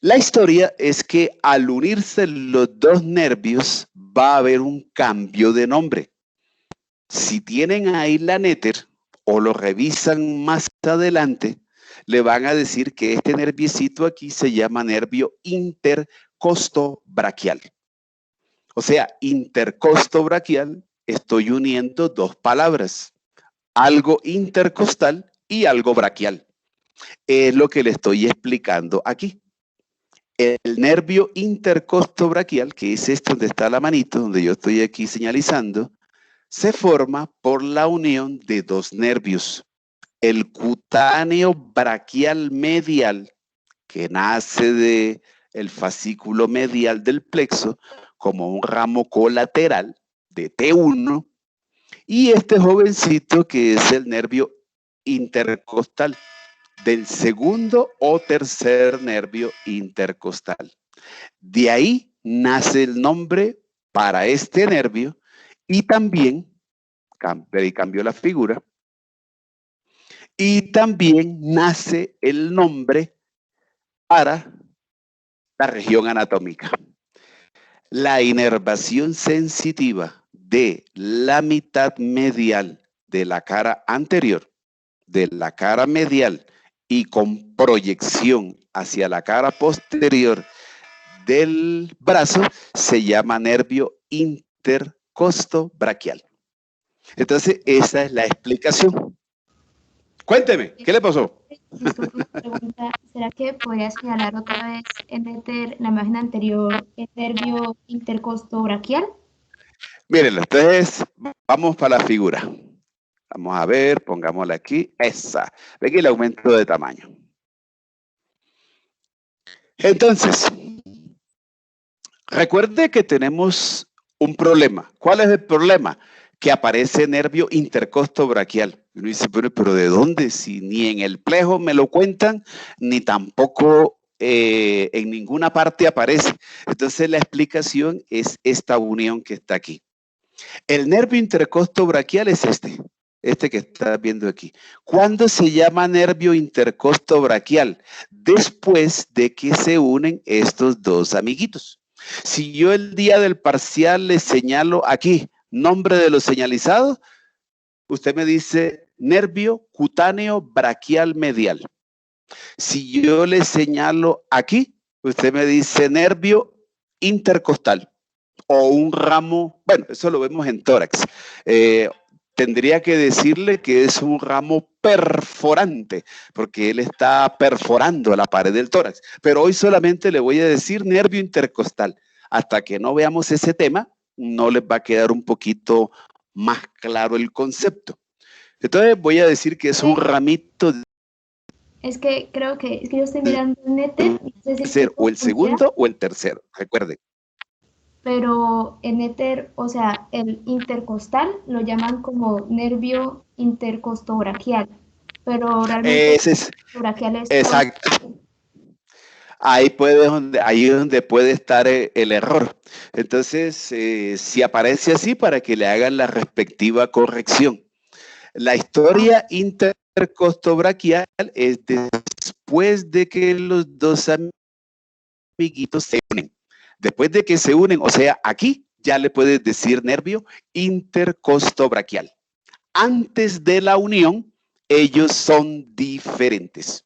La historia es que al unirse los dos nervios va a haber un cambio de nombre. Si tienen ahí la néter o lo revisan más adelante, le van a decir que este nerviecito aquí se llama nervio intercostobraquial. O sea, intercostobraquial, estoy uniendo dos palabras, algo intercostal y algo braquial. Es lo que le estoy explicando aquí. El nervio intercostobraquial, que es este donde está la manito, donde yo estoy aquí señalizando, se forma por la unión de dos nervios. El cutáneo braquial medial, que nace del fascículo medial del plexo, como un ramo colateral de T1, y este jovencito que es el nervio intercostal, del segundo o tercer nervio intercostal. De ahí nace el nombre para este nervio y también, cambió la figura, y también nace el nombre para la región anatómica. La inervación sensitiva de la mitad medial de la cara anterior, de la cara medial y con proyección hacia la cara posterior del brazo se llama nervio intercostobraquial. Entonces, esa es la explicación. Cuénteme, ¿qué le pasó? Disculpe una pregunta, ¿será que podría señalar otra vez en la imagen anterior el nervio intercostobraquial? Mírenlo, entonces vamos para la figura. Vamos a ver, pongámosla aquí, esa. Ve aquí el aumento de tamaño. Entonces, recuerde que tenemos un problema. ¿Cuál es el problema? Que aparece nervio intercostobraquial. Y uno dice, pero ¿de dónde? Si ni en el plejo me lo cuentan, ni tampoco en ninguna parte aparece. Entonces la explicación es esta unión que está aquí. El nervio intercostobraquial es este que estás viendo aquí. ¿Cuándo se llama nervio intercostobraquial? Después de que se unen estos dos amiguitos. Si yo el día del parcial le señalo aquí, nombre de los señalizados, usted me dice nervio cutáneo braquial medial. Si yo le señalo aquí, usted me dice nervio intercostal o un ramo, bueno, eso lo vemos en tórax. Tendría que decirle que es un ramo perforante, porque él está perforando la pared del tórax. Pero hoy solamente le voy a decir nervio intercostal. Hasta que no veamos ese tema, no les va a quedar un poquito más claro el concepto. Entonces voy a decir que es un ramito. Es que creo que yo estoy mirando el néter. No sé si o el segundo o el tercero, recuerden. Pero en éter, o sea, el intercostal lo llaman como nervio intercostobraquial, pero realmente Ese es, braquial es exacto. Ahí es donde puede estar el error. Entonces, si aparece así, para que le hagan la respectiva corrección. La historia intercostobraquial es después de que los dos amiguitos se unen. Después de que se unen, o sea, aquí ya le puedes decir nervio intercostobraquial. Antes de la unión, ellos son diferentes.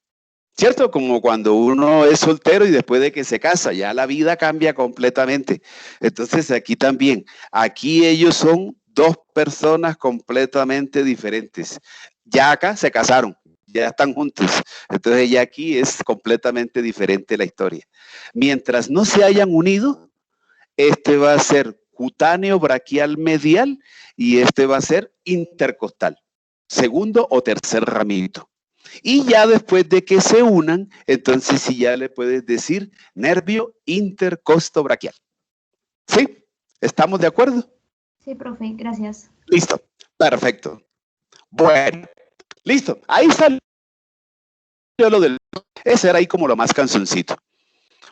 ¿Cierto? Como cuando uno es soltero y después de que se casa, ya la vida cambia completamente. Entonces aquí también, aquí ellos son dos personas completamente diferentes. Ya acá se casaron, ya están juntos. Entonces ya aquí es completamente diferente la historia. Mientras no se hayan unido, este va a ser cutáneo braquial medial y este va a ser intercostal. Segundo o tercer ramito. Y ya después de que se unan, entonces sí ya le puedes decir nervio intercostobraquial. ¿Sí? ¿Estamos de acuerdo? Sí, profe, gracias. Listo, perfecto. Bueno, listo. Ahí salió lo del... Ese era ahí como lo más canzoncito.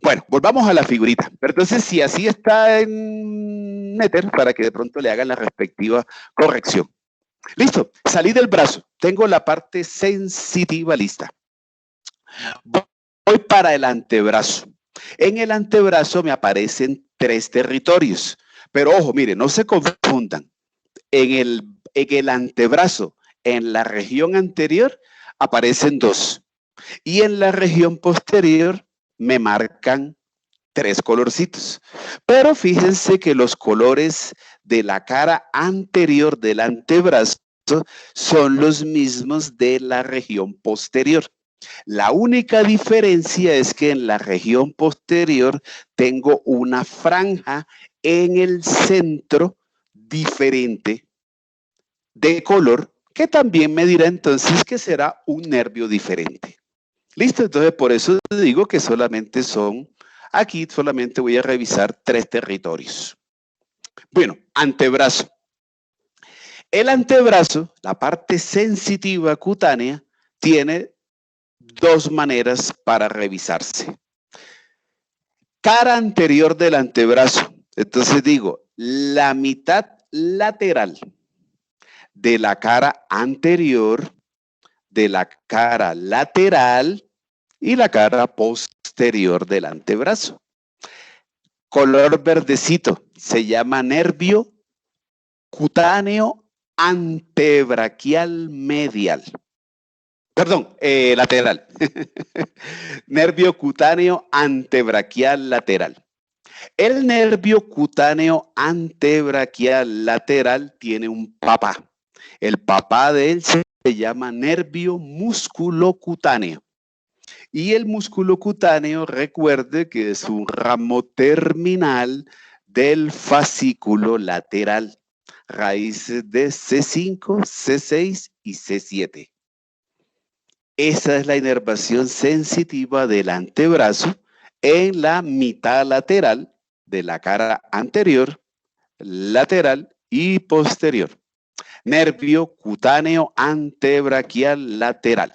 Bueno, volvamos a la figurita. Pero entonces, si así está en Néter, para que de pronto le hagan la respectiva corrección. Listo, salí del brazo. Tengo la parte sensitiva lista. Voy para el antebrazo. En el antebrazo me aparecen 3 territorios. Pero ojo, mire, no se confundan. En el antebrazo, en la región anterior, aparecen 2. Y en la región posterior me marcan 3 colorcitos. Pero fíjense que los colores de la cara anterior del antebrazo son los mismos de la región posterior. La única diferencia es que en la región posterior tengo una franja en el centro diferente de color que también me dirá entonces que será un nervio diferente. ¿Listo? Entonces por eso digo que solamente son, aquí solamente voy a revisar 3 territorios. Bueno, antebrazo. El antebrazo, la parte sensitiva cutánea, tiene 2 maneras para revisarse. Cara anterior del antebrazo. Entonces digo, la mitad lateral de la cara anterior, de la cara lateral y la cara posterior del antebrazo. Color verdecito, se llama nervio cutáneo antebraquial medial. Perdón, lateral. Nervio cutáneo antebraquial lateral. El nervio cutáneo antebraquial lateral tiene un papá. El papá de él se llama nervio musculocutáneo. Y el músculo cutáneo, recuerde que es un ramo terminal del fascículo lateral. Raíces de C5, C6 y C7. Esa es la inervación sensitiva del antebrazo en la mitad lateral de la cara anterior, lateral y posterior. Nervio cutáneo antebraquial lateral.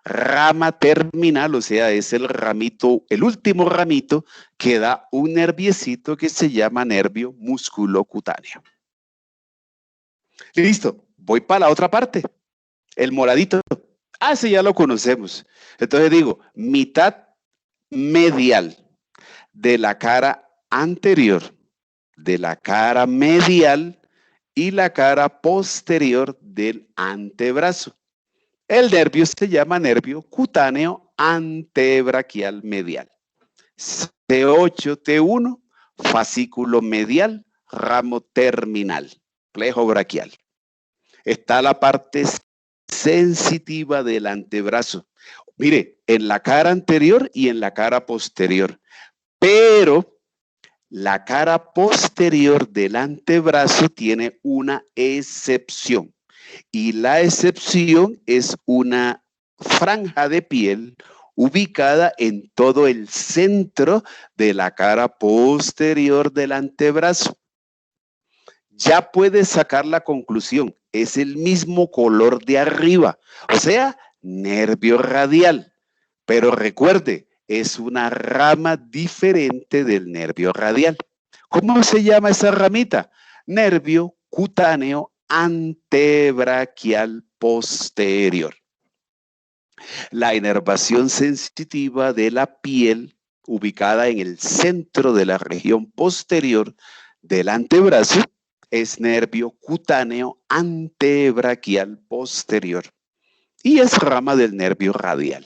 Rama terminal, o sea, es el ramito, el último ramito que da un nerviecito que se llama nervio musculocutáneo. Listo, voy para la otra parte, el moradito. Ah, ese ya lo conocemos. Entonces digo, mitad medial de la cara anterior, de la cara medial y la cara posterior del antebrazo. El nervio se llama nervio cutáneo antebraquial medial. C8, T1, fascículo medial, ramo terminal, plejo braquial. Está la parte sensitiva del antebrazo. Mire, en la cara anterior y en la cara posterior. Pero la cara posterior del antebrazo tiene una excepción. Y la excepción es una franja de piel ubicada en todo el centro de la cara posterior del antebrazo. Ya puedes sacar la conclusión, es el mismo color de arriba, o sea, nervio radial. Pero recuerde, es una rama diferente del nervio radial. ¿Cómo se llama esa ramita? Nervio cutáneo antebraquial posterior. La inervación sensitiva de la piel ubicada en el centro de la región posterior del antebrazo es nervio cutáneo antebraquial posterior y es rama del nervio radial.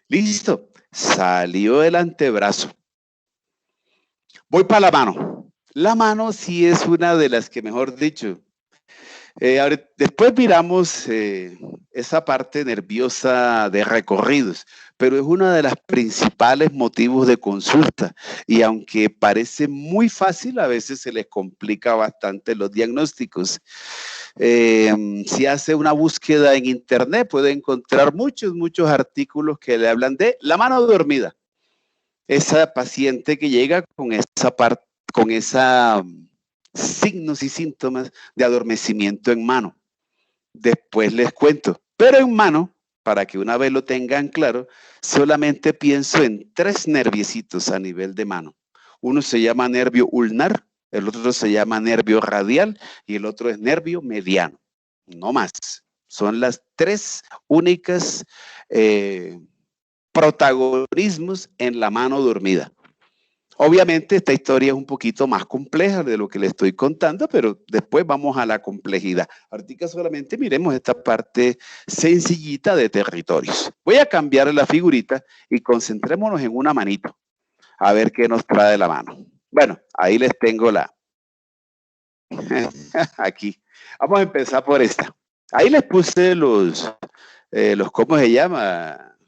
Listo, salió el antebrazo. Voy para la mano. La mano sí es una de las que, mejor dicho, después miramos esa parte nerviosa de recorridos, pero es uno de los principales motivos de consulta y aunque parece muy fácil, a veces se les complica bastante los diagnósticos. Si hace una búsqueda en internet puede encontrar muchos artículos que le hablan de la mano dormida. Esa paciente que llega con esa parte, con esa signos y síntomas de adormecimiento en mano. Después les cuento, pero en mano, para que una vez lo tengan claro, solamente pienso en 3 nerviecitos a nivel de mano. Uno se llama nervio ulnar, el otro se llama nervio radial y el otro es nervio mediano. No más. Son las 3 únicas protagonismos en la mano dormida. Obviamente esta historia es un poquito más compleja de lo que le estoy contando, pero después vamos a la complejidad. Ahorita solamente miremos esta parte sencillita de territorios. Voy a cambiar la figurita y concentrémonos en una manito, a ver qué nos trae la mano. Bueno, ahí les tengo la... Aquí. Vamos a empezar por esta. Ahí les puse los ¿cómo se llama?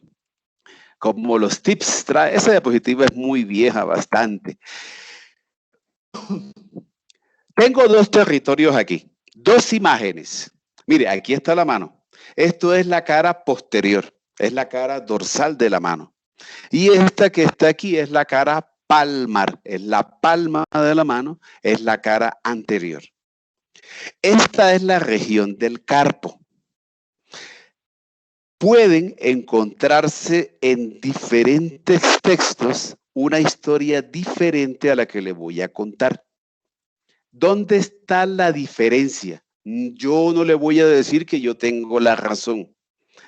Como los tips. Esa diapositiva es muy vieja, bastante. Tengo dos territorios aquí, dos imágenes. Mire, aquí está la mano. Esto es la cara posterior, es la cara dorsal de la mano. Y esta que está aquí es la cara palmar, es la palma de la mano, es la cara anterior. Esta es la región del carpo. Pueden encontrarse en diferentes textos una historia diferente a la que le voy a contar. ¿Dónde está la diferencia? Yo no le voy a decir que yo tengo la razón,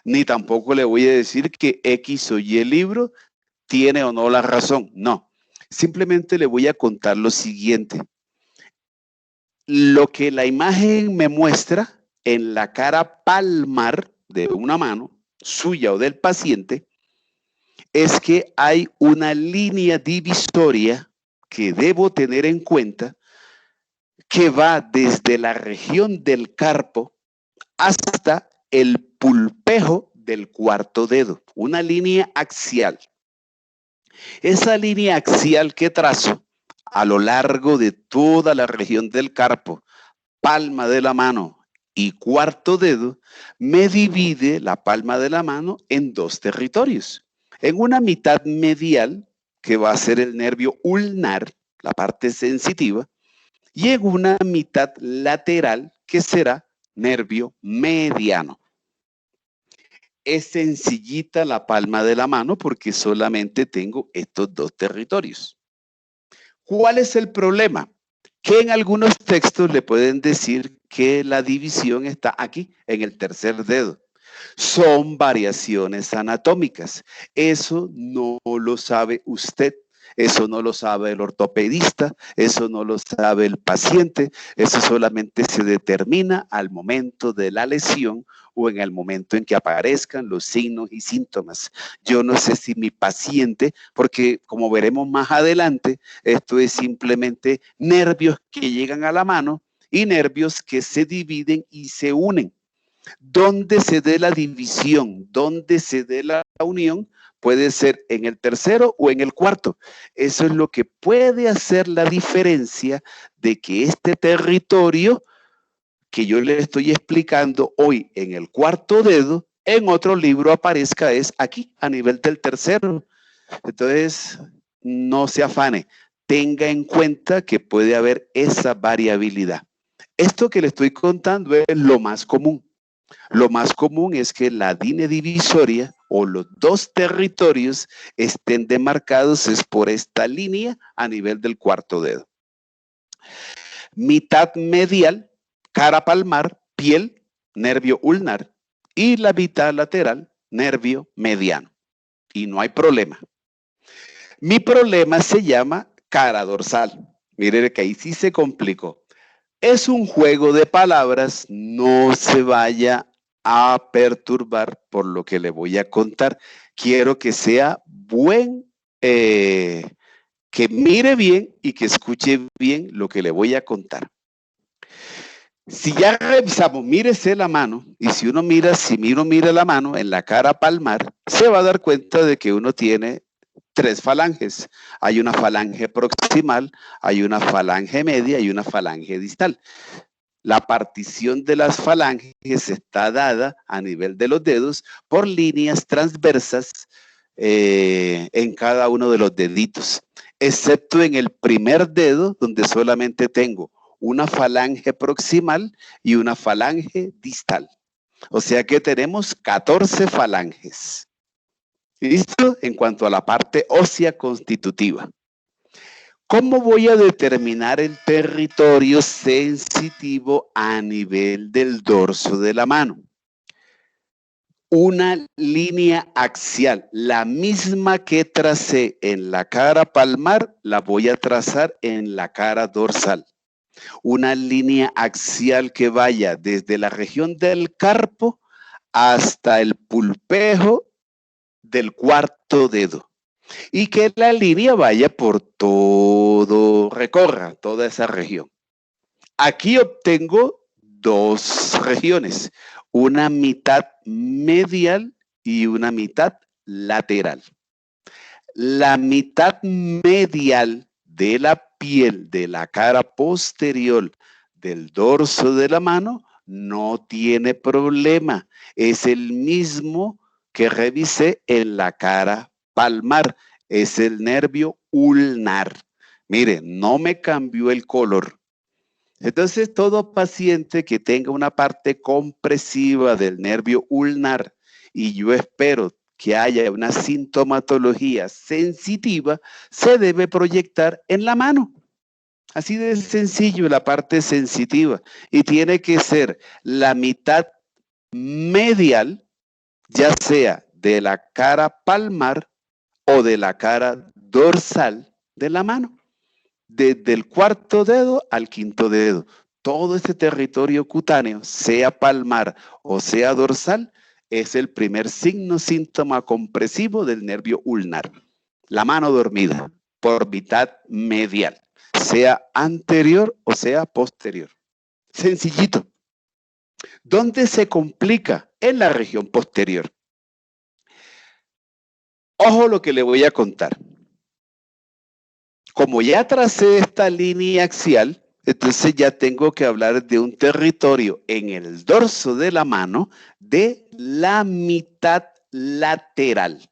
ni tampoco le voy a decir que X o Y libro tiene o no la razón. No, simplemente le voy a contar lo siguiente. Lo que la imagen me muestra en la cara palmar de una mano, suya o del paciente, es que hay una línea divisoria que debo tener en cuenta que va desde la región del carpo hasta el pulpejo del cuarto dedo, una línea axial. Esa línea axial que trazo a lo largo de toda la región del carpo, palma de la mano y cuarto dedo, me divide la palma de la mano en dos territorios. En una mitad medial, que va a ser el nervio ulnar, la parte sensitiva, y en una mitad lateral, que será nervio mediano. Es sencillita la palma de la mano porque solamente tengo estos dos territorios. ¿Cuál es el problema? Que en algunos textos le pueden decir que la división está aquí, en el tercer dedo. Son variaciones anatómicas. Eso no lo sabe usted. Eso no lo sabe el ortopedista, eso no lo sabe el paciente, eso solamente se determina al momento de la lesión o en el momento en que aparezcan los signos y síntomas. Yo no sé si mi paciente, porque como veremos más adelante, esto es simplemente nervios que llegan a la mano y nervios que se dividen y se unen. Donde se dé la división, donde se dé la unión, puede ser en el tercero o en el cuarto. Eso es lo que puede hacer la diferencia de que este territorio que yo le estoy explicando hoy en el cuarto dedo, en otro libro aparezca es aquí, a nivel del tercero. Entonces, no se afane, tenga en cuenta que puede haber esa variabilidad. Esto que le estoy contando es lo más común. Lo más común es que la línea divisoria o los dos territorios estén demarcados es por esta línea a nivel del cuarto dedo. Mitad medial, cara palmar, piel, nervio ulnar, y la mitad lateral, nervio mediano. Y no hay problema. Mi problema se llama cara dorsal. Miren que ahí sí se complicó. Es un juego de palabras, no se vaya a perturbar por lo que le voy a contar. Quiero que sea que mire bien y que escuche bien lo que le voy a contar. Si ya revisamos, mírese la mano, y si uno mira la mano en la cara palmar, se va a dar cuenta de que uno tiene tres falanges. Hay una falange proximal, hay una falange media y una falange distal. La partición de las falanges está dada a nivel de los dedos por líneas transversas en cada uno de los deditos, excepto en el primer dedo, donde solamente tengo una falange proximal y una falange distal. O sea que tenemos 14 falanges. ¿Listo? En cuanto a la parte ósea constitutiva. ¿Cómo voy a determinar el territorio sensitivo a nivel del dorso de la mano? una línea axial, la misma que tracé en la cara palmar, la voy a trazar en la cara dorsal. Una línea axial que vaya desde la región del carpo hasta el pulpejo del cuarto dedo. Y que la línea vaya por todo, recorra toda esa región. Aquí obtengo dos regiones, una mitad medial y una mitad lateral. La mitad medial de la piel de la cara posterior del dorso de la mano no tiene problema. Es el mismo que revisé en la cara palmar. Es el nervio ulnar. Mire, no me cambió el color. Entonces, todo paciente que tenga una parte compresiva del nervio ulnar, y yo espero que haya una sintomatología sensitiva, se debe proyectar en la mano. Así de sencillo, la parte sensitiva. Y tiene que ser la mitad medial, ya sea de la cara palmar o de la cara dorsal de la mano. Desde el cuarto dedo al quinto dedo. Todo este territorio cutáneo, sea palmar o sea dorsal, es el primer signo, síntoma compresivo del nervio ulnar. La mano dormida por mitad medial, sea anterior o sea posterior. Sencillito. ¿Dónde se complica? En la región posterior. Ojo lo que le voy a contar. Como ya tracé esta línea axial, entonces ya tengo que hablar de un territorio en el dorso de la mano de la mitad lateral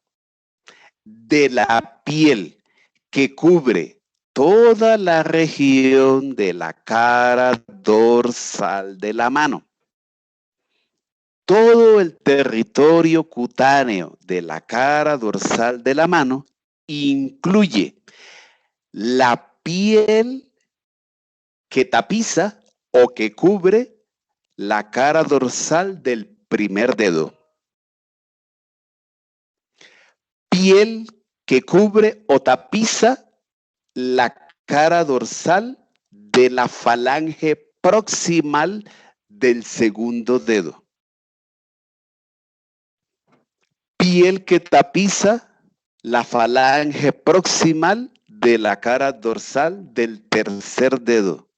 de la piel que cubre toda la región de la cara dorsal de la mano. Todo el territorio cutáneo de la cara dorsal de la mano incluye la piel que tapiza o que cubre la cara dorsal del primer dedo. Piel que cubre o tapiza la cara dorsal de la falange proximal del segundo dedo. Piel que tapiza la falange proximal de la cara dorsal del tercer dedo.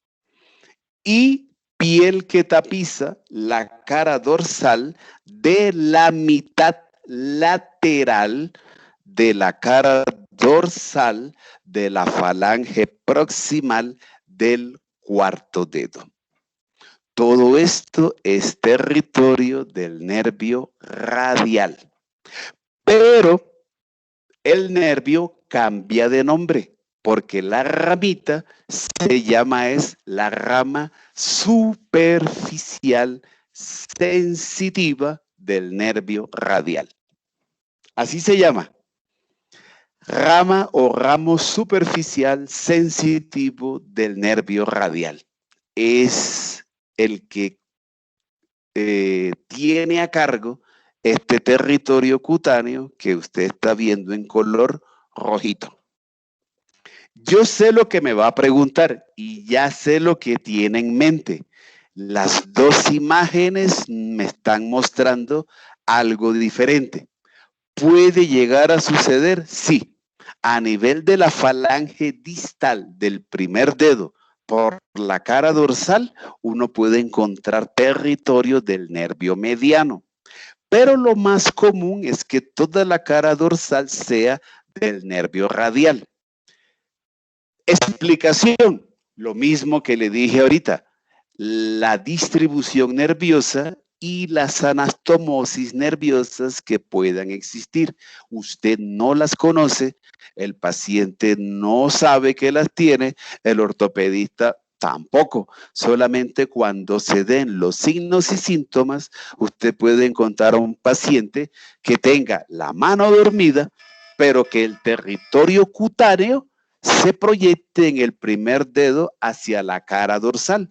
Y piel que tapiza la cara dorsal de la mitad lateral de la cara dorsal de la falange proximal del cuarto dedo. Todo esto es territorio del nervio radial. Pero el nervio cambia de nombre porque la ramita se llama la rama superficial sensitiva del nervio radial. Así se llama. Rama o ramo superficial sensitivo del nervio radial. Es el que tiene a cargo este territorio cutáneo que usted está viendo en color rojito. Yo sé lo que me va a preguntar y ya sé lo que tiene en mente. Las dos imágenes me están mostrando algo diferente. ¿Puede llegar a suceder? Sí. A nivel de la falange distal del primer dedo por la cara dorsal, uno puede encontrar territorio del nervio mediano. Pero lo más común es que toda la cara dorsal sea del nervio radial. Explicación, lo mismo que le dije ahorita, la distribución nerviosa y las anastomosis nerviosas que puedan existir. Usted no las conoce, el paciente no sabe que las tiene, el ortopedista tampoco. Solamente cuando se den los signos y síntomas, usted puede encontrar a un paciente que tenga la mano dormida, pero que el territorio cutáneo se proyecte en el primer dedo hacia la cara dorsal.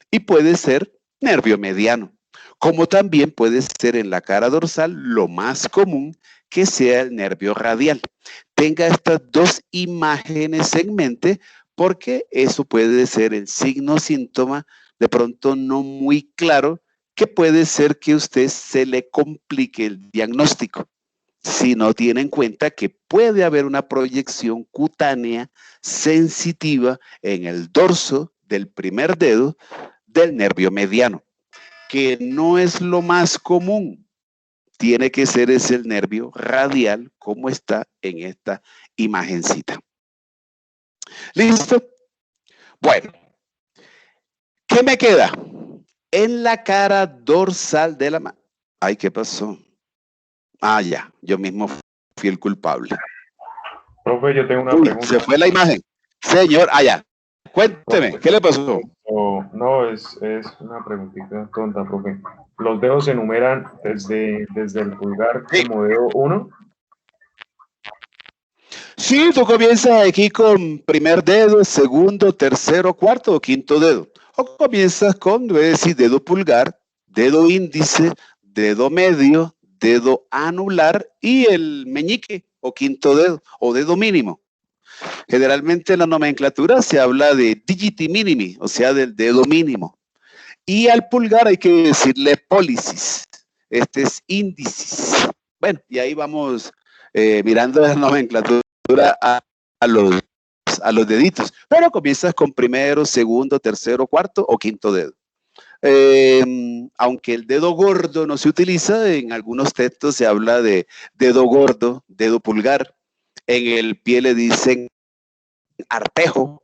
Y puede ser nervio mediano. como también puede ser en la cara dorsal lo más común que sea el nervio radial. Tenga estas dos imágenes en mente porque eso puede ser el signo o síntoma de pronto no muy claro, que puede ser que a usted se le complique el diagnóstico si no tiene en cuenta que puede haber una proyección cutánea sensitiva en el dorso del primer dedo del nervio mediano, que no es lo más común. Tiene que ser ese el nervio radial, como está en esta imagencita. ¿Listo? Bueno, ¿qué me queda? En la cara dorsal de la mano. Ay, ¿qué pasó? Ah, ya, yo mismo fui el culpable. Profe, yo tengo una Uy, pregunta. se fue la imagen. Señor, allá, cuénteme, Profe, ¿qué le pasó? no, es una preguntita tonta, profe. ¿Los dedos se enumeran desde el pulgar Sí. como dedo 1? Sí, tú comienzas aquí con primer dedo, segundo, tercero, cuarto o quinto dedo. O comienzas con, voy a decir, dedo pulgar, dedo índice, dedo medio, dedo anular y el meñique o quinto dedo o dedo mínimo. Generalmente en la nomenclatura se habla de digiti minimi, o sea, del dedo mínimo. Y al pulgar hay que decirle pólisis. Este es índices. Bueno, y ahí vamos mirando la nomenclatura a los deditos. Pero comienzas con primero, segundo, tercero, cuarto o quinto dedo. Aunque el dedo gordo no se utiliza, en algunos textos se habla de dedo gordo, dedo pulgar. En el pie le dicen arpejo.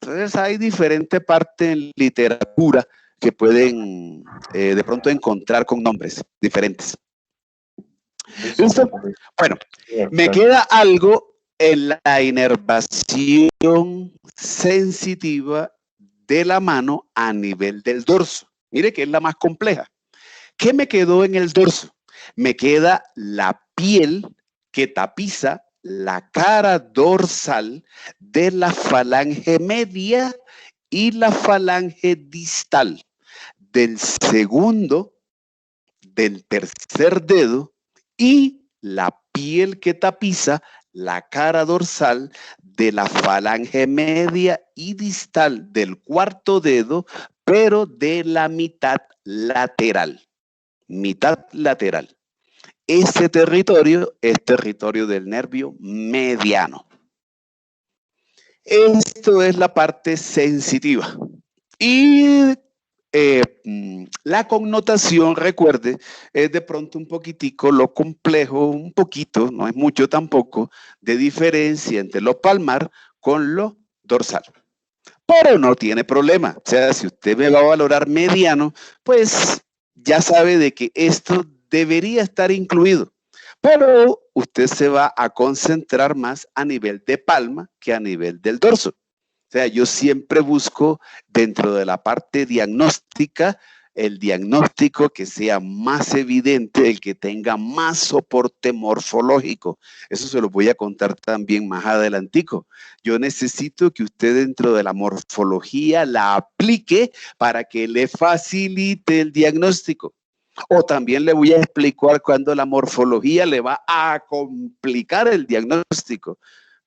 Entonces hay diferentes partes en literatura que pueden de pronto encontrar con nombres diferentes. ¿Listo? Bueno, me queda algo en la inervación sensitiva de la mano a nivel del dorso. Mire que es la más compleja. ¿Qué me quedó en el dorso? Me queda la piel que tapiza la cara dorsal de la falange media y la falange distal del segundo, del tercer dedo y la piel que tapiza la cara dorsal de la falange media y distal del cuarto dedo, pero de la mitad lateral. Mitad lateral. Ese territorio es territorio del nervio mediano. Esto es la parte sensitiva. Y la connotación, recuerde, es de pronto un poquitico lo complejo, un poquito, no es mucho tampoco, de diferencia entre lo palmar con lo dorsal. Pero no tiene problema. O sea, si usted me va a valorar mediano, pues ya sabe de que esto debería estar incluido. Pero usted se va a concentrar más a nivel de palma que a nivel del dorso. O sea, yo siempre busco dentro de la parte diagnóstica, el diagnóstico que sea más evidente, el que tenga más soporte morfológico. Eso se lo voy a contar también más adelantico. Yo necesito que usted dentro de la morfología la aplique para que le facilite el diagnóstico. O también le voy a explicar cuando la morfología le va a complicar el diagnóstico.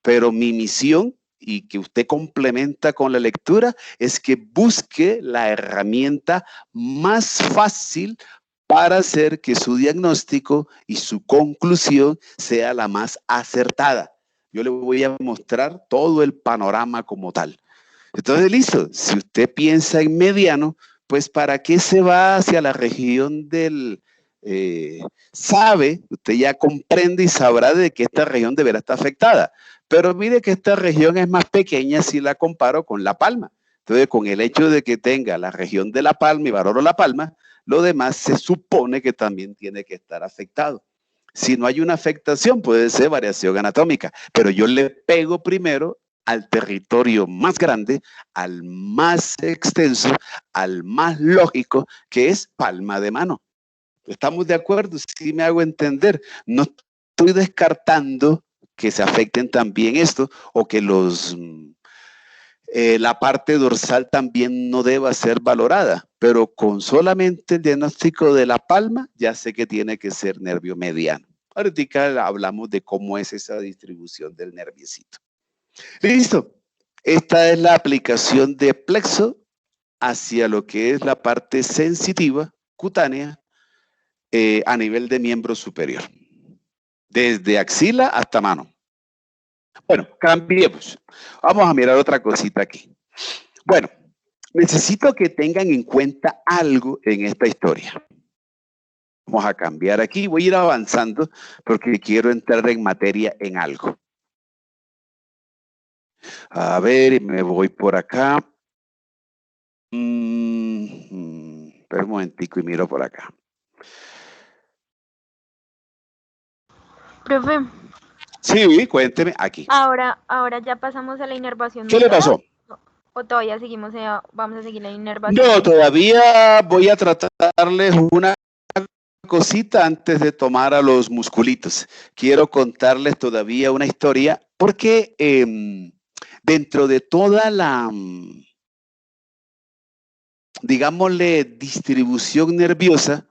Pero mi misión y que usted complementa con la lectura es que busque la herramienta más fácil para hacer que su diagnóstico y su conclusión sea la más acertada. Yo le voy a mostrar todo el panorama como tal. Entonces, listo, si usted piensa en mediano, pues ¿para qué se va hacia la región del... sabe, usted ya comprende y sabrá de que esta región deberá estar afectada. Pero mire que esta región es más pequeña si la comparo con la palma. Entonces, con el hecho de que tenga la región de la palma y valoro la palma, lo demás se supone que también tiene que estar afectado. Si no hay una afectación, puede ser variación anatómica, pero yo le pego primero al territorio más grande, al más extenso, al más lógico, que es palma de mano. ¿Estamos de acuerdo? Sí me hago entender. No estoy descartando que se afecten también esto o que los La parte dorsal también no debe ser valorada, pero con solamente el diagnóstico de la palma ya sé que tiene que ser nervio mediano. Ahorita hablamos de cómo es esa distribución del nerviecito. Listo. Esta es la aplicación de plexo hacia lo que es la parte sensitiva, cutánea, a nivel de miembro superior. Desde axila hasta mano. Bueno, cambiemos. Vamos a mirar otra cosita aquí. Bueno, necesito que tengan en cuenta algo en esta historia. Vamos a cambiar aquí. Voy a ir avanzando porque quiero entrar en materia en algo. A ver, me voy por acá. Espera un momentico y miro por acá. Profe. Sí, cuénteme aquí. Ahora ya pasamos a la inervación. ¿Qué le pasó? ¿O todavía seguimos, vamos a seguir la inervación? No, todavía voy a tratarles una cosita antes de tomar a los musculitos. Quiero contarles todavía una historia porque dentro de toda la, digámosle, distribución nerviosa,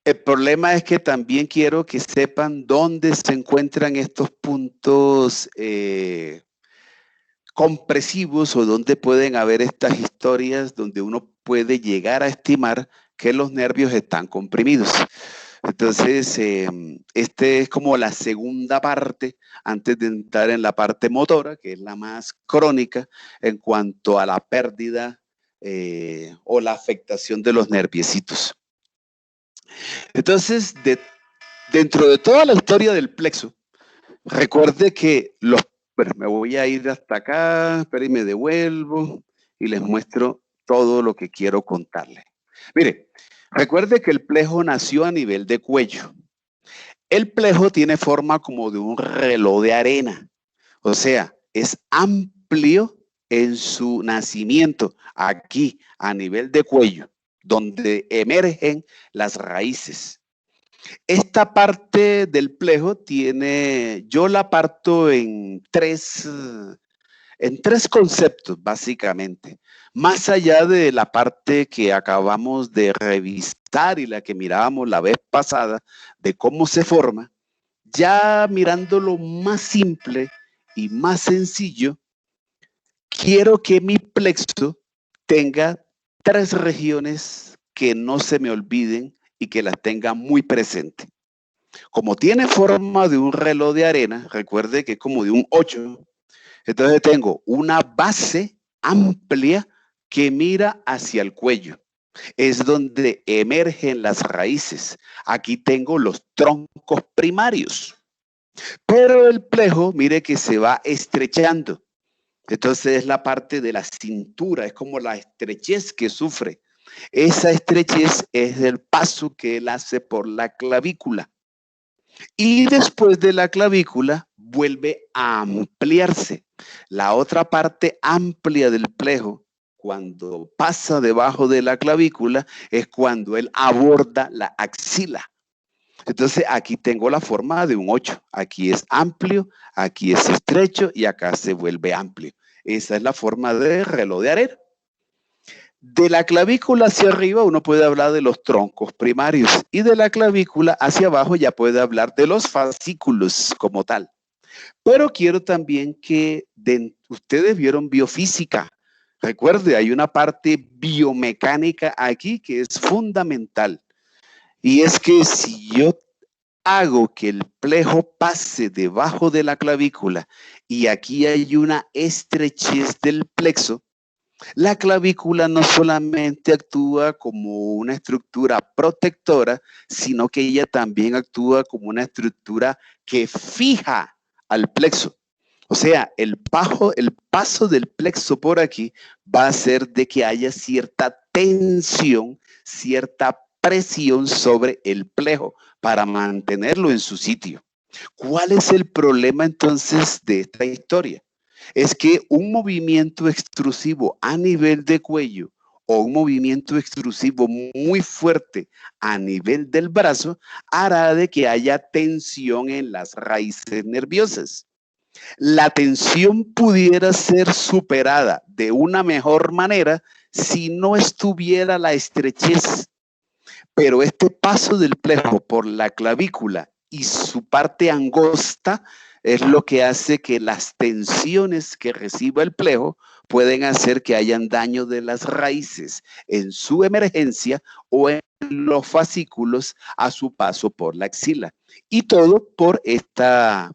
el problema es que también quiero que sepan dónde se encuentran estos puntos compresivos o dónde pueden haber estas historias donde uno puede llegar a estimar que los nervios están comprimidos. Entonces, este es como la segunda parte antes de entrar en la parte motora, que es la más crónica en cuanto a la pérdida o la afectación de los nerviecitos. Entonces, dentro de toda la historia del plexo, recuerde que bueno, me voy a ir hasta acá, espera y me devuelvo y les muestro todo lo que quiero contarles. Mire, recuerde que el plejo nació a nivel de cuello. El plejo tiene forma como de un reloj de arena, o sea, es amplio en su nacimiento, aquí a nivel de cuello, donde emergen las raíces. Esta parte del plejo yo la parto en tres conceptos, básicamente. Más allá de la parte que acabamos de revisar y la que mirábamos la vez pasada, de cómo se forma, ya mirándolo más simple y más sencillo, quiero que mi plexo tenga 3 regiones que no se me olviden y que las tenga muy presente. Como tiene forma de un reloj de arena, recuerde que es como de un 8, entonces tengo una base amplia que mira hacia el cuello. Es donde emergen las raíces. Aquí tengo los troncos primarios. Pero el plejo, mire que se va estrechando. Entonces es la parte de la cintura, es como la estrechez que sufre. Esa estrechez es el paso que él hace por la clavícula. Y después de la clavícula vuelve a ampliarse. La otra parte amplia del plejo, cuando pasa debajo de la clavícula, es cuando él aborda la axila. Entonces aquí tengo la forma de un 8. Aquí es amplio, aquí es estrecho y acá se vuelve amplio. Esa es la forma de reloj de arena. De la clavícula hacia arriba uno puede hablar de los troncos primarios y de la clavícula hacia abajo ya puede hablar de los fascículos como tal. Pero quiero también que ustedes vieron biofísica. Recuerde, hay una parte biomecánica aquí que es fundamental. Y es que si yo hago que el plejo pase debajo de la clavícula y aquí hay una estrechez del plexo, la clavícula no solamente actúa como una estructura protectora, sino que ella también actúa como una estructura que fija al plexo. O sea, el paso del plexo por aquí va a hacer de que haya cierta tensión, cierta presión sobre el plejo para mantenerlo en su sitio. ¿Cuál es el problema entonces de esta historia? Es que un movimiento extrusivo a nivel de cuello o un movimiento extrusivo muy fuerte a nivel del brazo hará de que haya tensión en las raíces nerviosas. La tensión pudiera ser superada de una mejor manera si no estuviera la estrechez, pero este paso del plejo por la clavícula y su parte angosta es lo que hace que las tensiones que reciba el plejo pueden hacer que hayan daño de las raíces en su emergencia o en los fascículos a su paso por la axila. Y todo por esta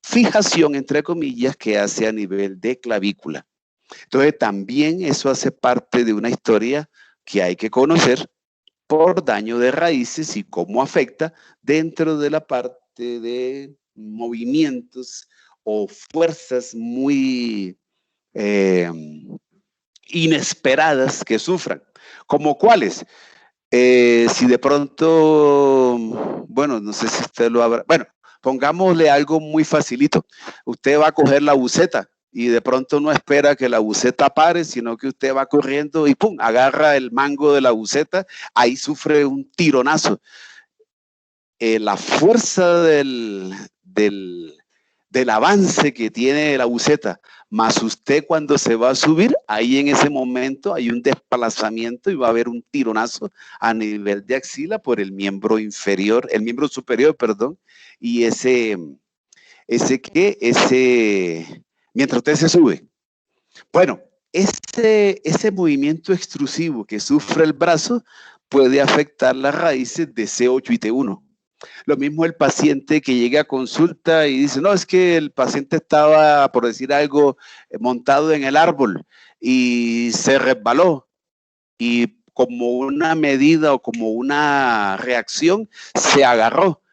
fijación, entre comillas, que hace a nivel de clavícula. Entonces, también eso hace parte de una historia que hay que conocer por daño de raíces y cómo afecta dentro de la parte de movimientos o fuerzas muy inesperadas que sufran. ¿Como cuáles? Si de pronto, bueno, no sé si usted lo habrá, bueno, pongámosle algo muy facilito. Usted va a coger la buceta y de pronto no espera que la buceta pare, sino que usted va corriendo y ¡pum!, agarra el mango de la buceta, ahí sufre un tironazo. La fuerza del avance que tiene la buceta, más usted cuando se va a subir, ahí en ese momento hay un desplazamiento y va a haber un tironazo a nivel de axila por el miembro inferior, el miembro superior, perdón, y mientras usted se sube. Bueno, ese movimiento extrusivo que sufre el brazo puede afectar las raíces de C8 y T1. Lo mismo el paciente que llega a consulta y dice, no, es que el paciente estaba, por decir algo, montado en el árbol y se resbaló y como una medida o como una reacción se agarró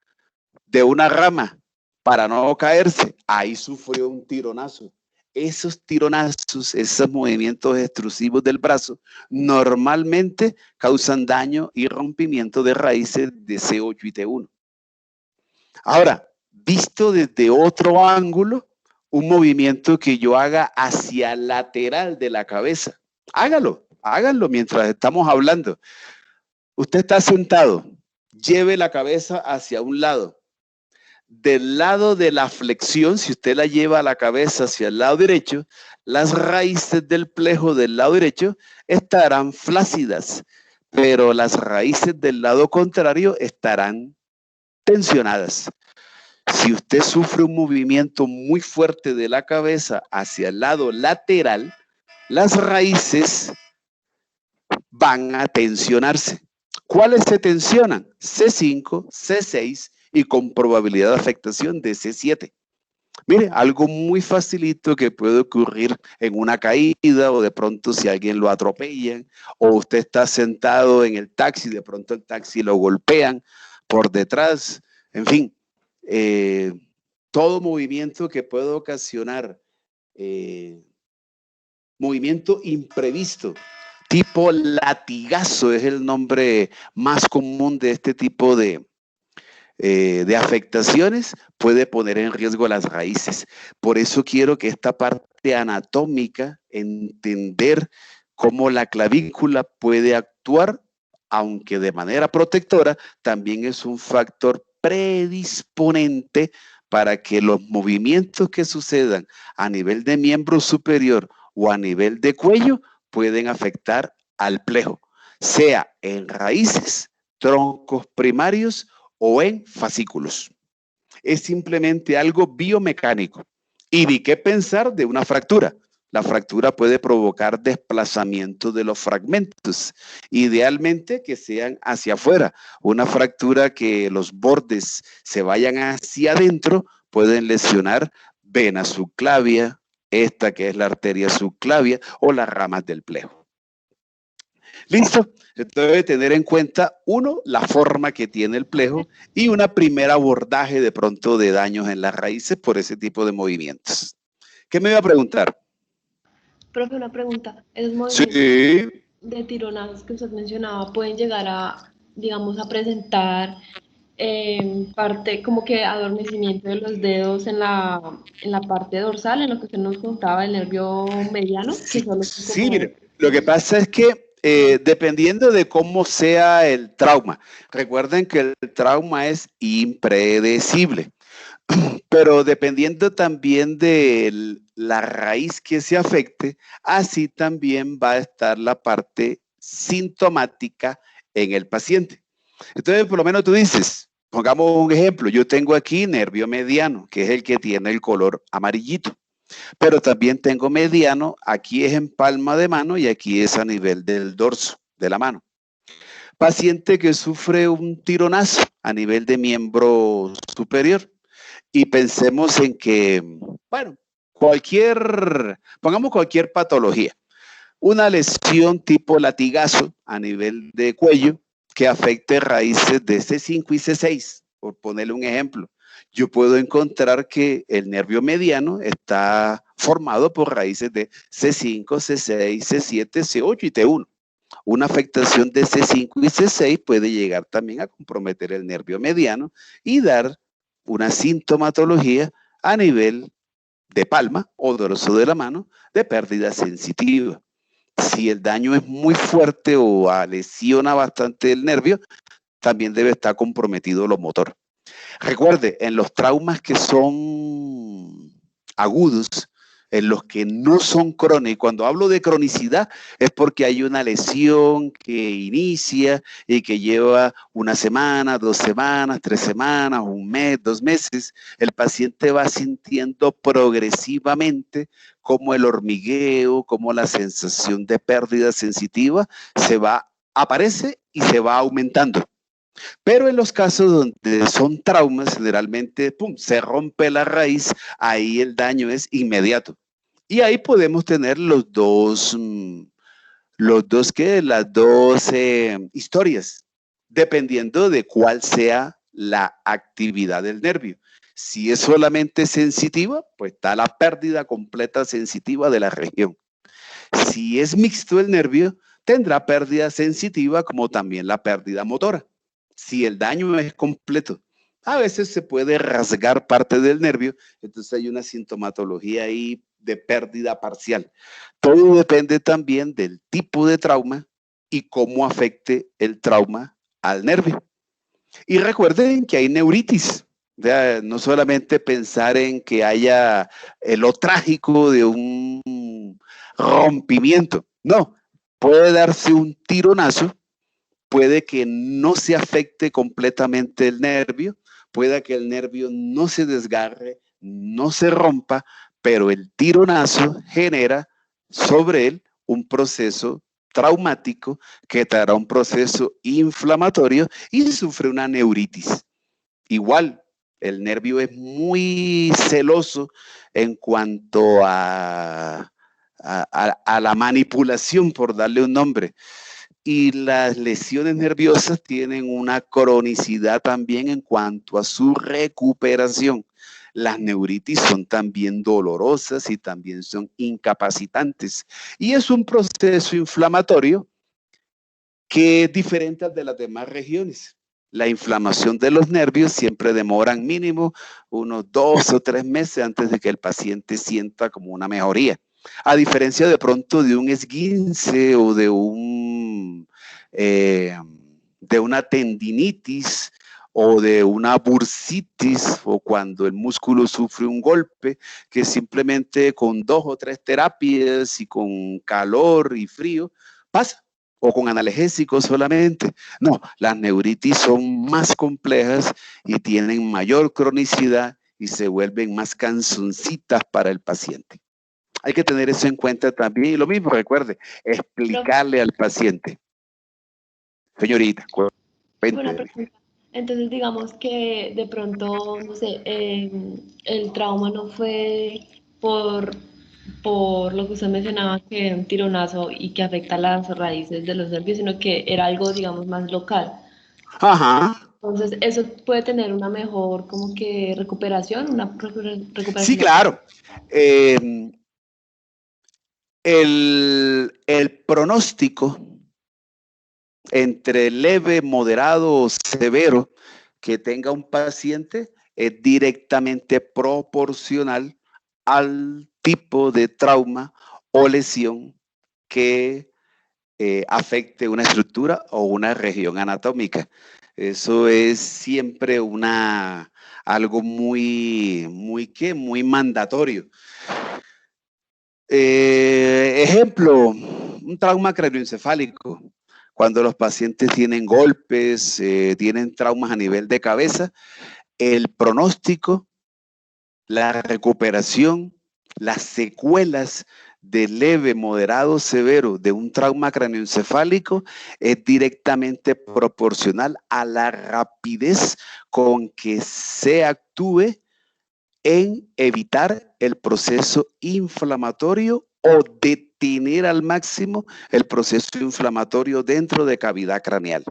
de una rama para no caerse. Ahí sufrió un tironazo. Esos tironazos, esos movimientos extrusivos del brazo, normalmente causan daño y rompimiento de raíces de C8 y T1. Ahora, visto desde otro ángulo, un movimiento que yo haga hacia lateral de la cabeza. Háganlo mientras estamos hablando. Usted está sentado, lleve la cabeza hacia un lado. Del lado de la flexión, si usted la lleva la cabeza hacia el lado derecho, las raíces del plejo del lado derecho estarán flácidas, pero las raíces del lado contrario estarán tensionadas. Si usted sufre un movimiento muy fuerte de la cabeza hacia el lado lateral, las raíces van a tensionarse. ¿Cuáles se tensionan? C5, C6 y con probabilidad de afectación de C7. Mire, algo muy facilito que puede ocurrir en una caída o de pronto si alguien lo atropellan o usted está sentado en el taxi, de pronto el taxi lo golpean por detrás, en fin, todo movimiento que puede ocasionar movimiento imprevisto, tipo latigazo es el nombre más común de este tipo de afectaciones, puede poner en riesgo las raíces. Por eso quiero que esta parte anatómica, entender cómo la clavícula puede actuar, aunque de manera protectora, también es un factor predisponente para que los movimientos que sucedan a nivel de miembro superior o a nivel de cuello pueden afectar al plejo, sea en raíces, troncos primarios o en fascículos. Es simplemente algo biomecánico. Y ni qué pensar de una fractura. La fractura puede provocar desplazamiento de los fragmentos, idealmente que sean hacia afuera. Una fractura que los bordes se vayan hacia adentro pueden lesionar vena subclavia, esta que es la arteria subclavia o las ramas del plejo. ¿Listo? Entonces debe tener en cuenta, uno, la forma que tiene el plejo y un primer abordaje de pronto de daños en las raíces por ese tipo de movimientos. ¿Qué me iba a preguntar? Profe, una pregunta. ¿Esos movimientos de tironazos que usted mencionaba pueden llegar a, digamos, a presentar parte como que adormecimiento de los dedos en la parte dorsal, en lo que usted nos contaba, el nervio mediano? Que Sí, mire, lo que pasa es que dependiendo de cómo sea el trauma, recuerden que el trauma es impredecible. Pero dependiendo también de la raíz que se afecte, así también va a estar la parte sintomática en el paciente. Entonces, por lo menos tú dices, pongamos un ejemplo, yo tengo aquí nervio mediano, que es el que tiene el color amarillito, pero también tengo mediano, aquí es en palma de mano y aquí es a nivel del dorso de la mano. Paciente que sufre un tironazo a nivel de miembro superior. Y pensemos en que, bueno, pongamos cualquier patología, una lesión tipo latigazo a nivel de cuello que afecte raíces de C5 y C6, por ponerle un ejemplo. Yo puedo encontrar que el nervio mediano está formado por raíces de C5, C6, C7, C8 y T1. Una afectación de C5 y C6 puede llegar también a comprometer el nervio mediano y dar una sintomatología a nivel de palma o dorso de la mano de pérdida sensitiva. Si el daño es muy fuerte o lesiona bastante el nervio, también debe estar comprometido lo motor. Recuerde, en los traumas que son agudos, en los que no son crónicos, cuando hablo de cronicidad es porque hay una lesión que inicia y que lleva una semana, 2 semanas, 3 semanas, 1 mes, 2 meses, el paciente va sintiendo progresivamente como el hormigueo, como la sensación de pérdida sensitiva aparece y se va aumentando. Pero en los casos donde son traumas, generalmente, pum, se rompe la raíz, ahí el daño es inmediato. Y ahí podemos tener las dos historias, dependiendo de cuál sea la actividad del nervio. Si es solamente sensitiva, pues está la pérdida completa sensitiva de la región. Si es mixto el nervio, tendrá pérdida sensitiva como también la pérdida motora. Si el daño es completo, a veces se puede rasgar parte del nervio, entonces hay una sintomatología ahí de pérdida parcial. Todo depende también del tipo de trauma y cómo afecte el trauma al nervio. Y recuerden que hay neuritis. No solamente pensar en que haya lo trágico de un rompimiento. No, puede darse un tironazo, puede que no se afecte completamente el nervio, puede que el nervio no se desgarre, no se rompa, pero el tironazo genera sobre él un proceso traumático que traerá un proceso inflamatorio y sufre una neuritis. Igual, el nervio es muy celoso en cuanto a la manipulación, por darle un nombre. Y las lesiones nerviosas tienen una cronicidad también en cuanto a su recuperación. Las neuritis son también dolorosas y también son incapacitantes. Y es un proceso inflamatorio que es diferente al de las demás regiones. La inflamación de los nervios siempre demoran mínimo unos 2 o 3 meses antes de que el paciente sienta como una mejoría. A diferencia de pronto de un esguince o de una tendinitis o de una bursitis o cuando el músculo sufre un golpe que simplemente con 2 o 3 terapias y con calor y frío pasa. O con analgésicos solamente. No, las neuritis son más complejas y tienen mayor cronicidad y se vuelven más cansoncitas para el paciente. Hay que tener eso en cuenta también. Y lo mismo, recuerde, explicarle al paciente. Señorita, cuénteme. Entonces, digamos que de pronto, no sé, el trauma no fue por lo que usted mencionaba, que un tironazo y que afecta las raíces de los nervios, sino que era algo, digamos, más local. Ajá. Entonces, eso puede tener una mejor, como que, recuperación, una recuperación. Sí, claro. El pronóstico entre leve, moderado o severo que tenga un paciente es directamente proporcional al tipo de trauma o lesión que afecte una estructura o una región anatómica. Eso es siempre una algo muy mandatorio. Ejemplo, un trauma craneoencefálico. Cuando los pacientes tienen golpes, tienen traumas a nivel de cabeza, el pronóstico, la recuperación, las secuelas de leve, moderado, severo de un trauma craneoencefálico es directamente proporcional a la rapidez con que se actúe en evitar el proceso inflamatorio o detener al máximo el proceso inflamatorio dentro de cavidad craneal.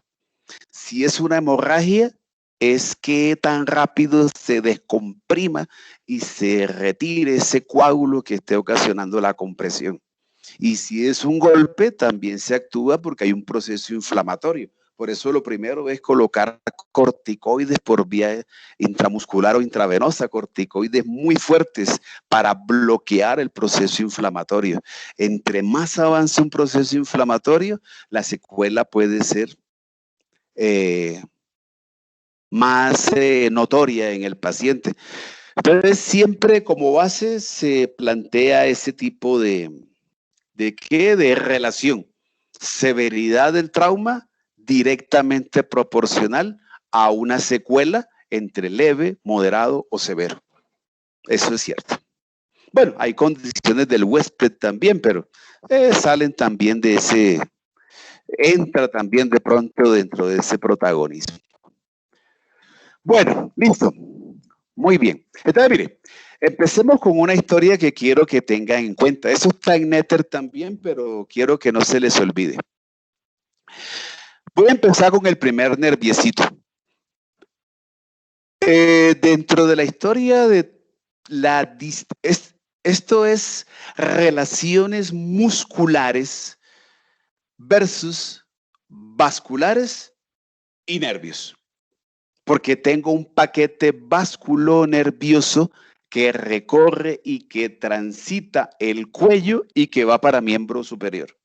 Si es una hemorragia, es que tan rápido se descomprima y se retire ese coágulo que esté ocasionando la compresión. Y si es un golpe, también se actúa porque hay un proceso inflamatorio. Por eso lo primero es colocar corticoides por vía intramuscular o intravenosa, corticoides muy fuertes para bloquear el proceso inflamatorio. Entre más avance un proceso inflamatorio, la secuela puede ser más notoria en el paciente. Entonces, siempre como base se plantea ese tipo de relación. Severidad del trauma directamente proporcional a una secuela entre leve, moderado o severo. Eso es cierto. Bueno, hay condiciones del huésped también, pero salen también de ese, entra también de pronto dentro de ese protagonismo. Bueno, listo. Muy bien. Entonces, mire, empecemos con una historia que quiero que tengan en cuenta. Eso está en Netter también, pero quiero que no se les olvide. Voy a empezar con el primer nerviecito. Dentro de la historia de esto es relaciones musculares versus vasculares y nervios. Porque tengo un paquete vasculonervioso que recorre y que transita el cuello y que va para miembro superior.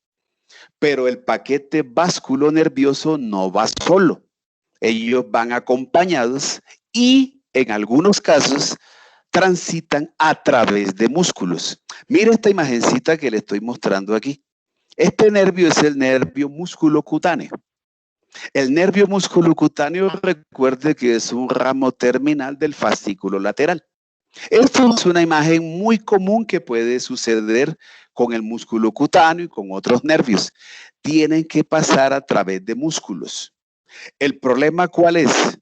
Pero el paquete vasculonervioso no va solo. Ellos van acompañados y en algunos casos transitan a través de músculos. Mira esta imagencita que le estoy mostrando aquí. Este nervio es el nervio musculocutáneo. El nervio musculocutáneo, recuerde que es un ramo terminal del fascículo lateral. Esto es una imagen muy común que puede suceder con el músculo cutáneo y con otros nervios. Tienen que pasar a través de músculos. El problema, ¿cuál es?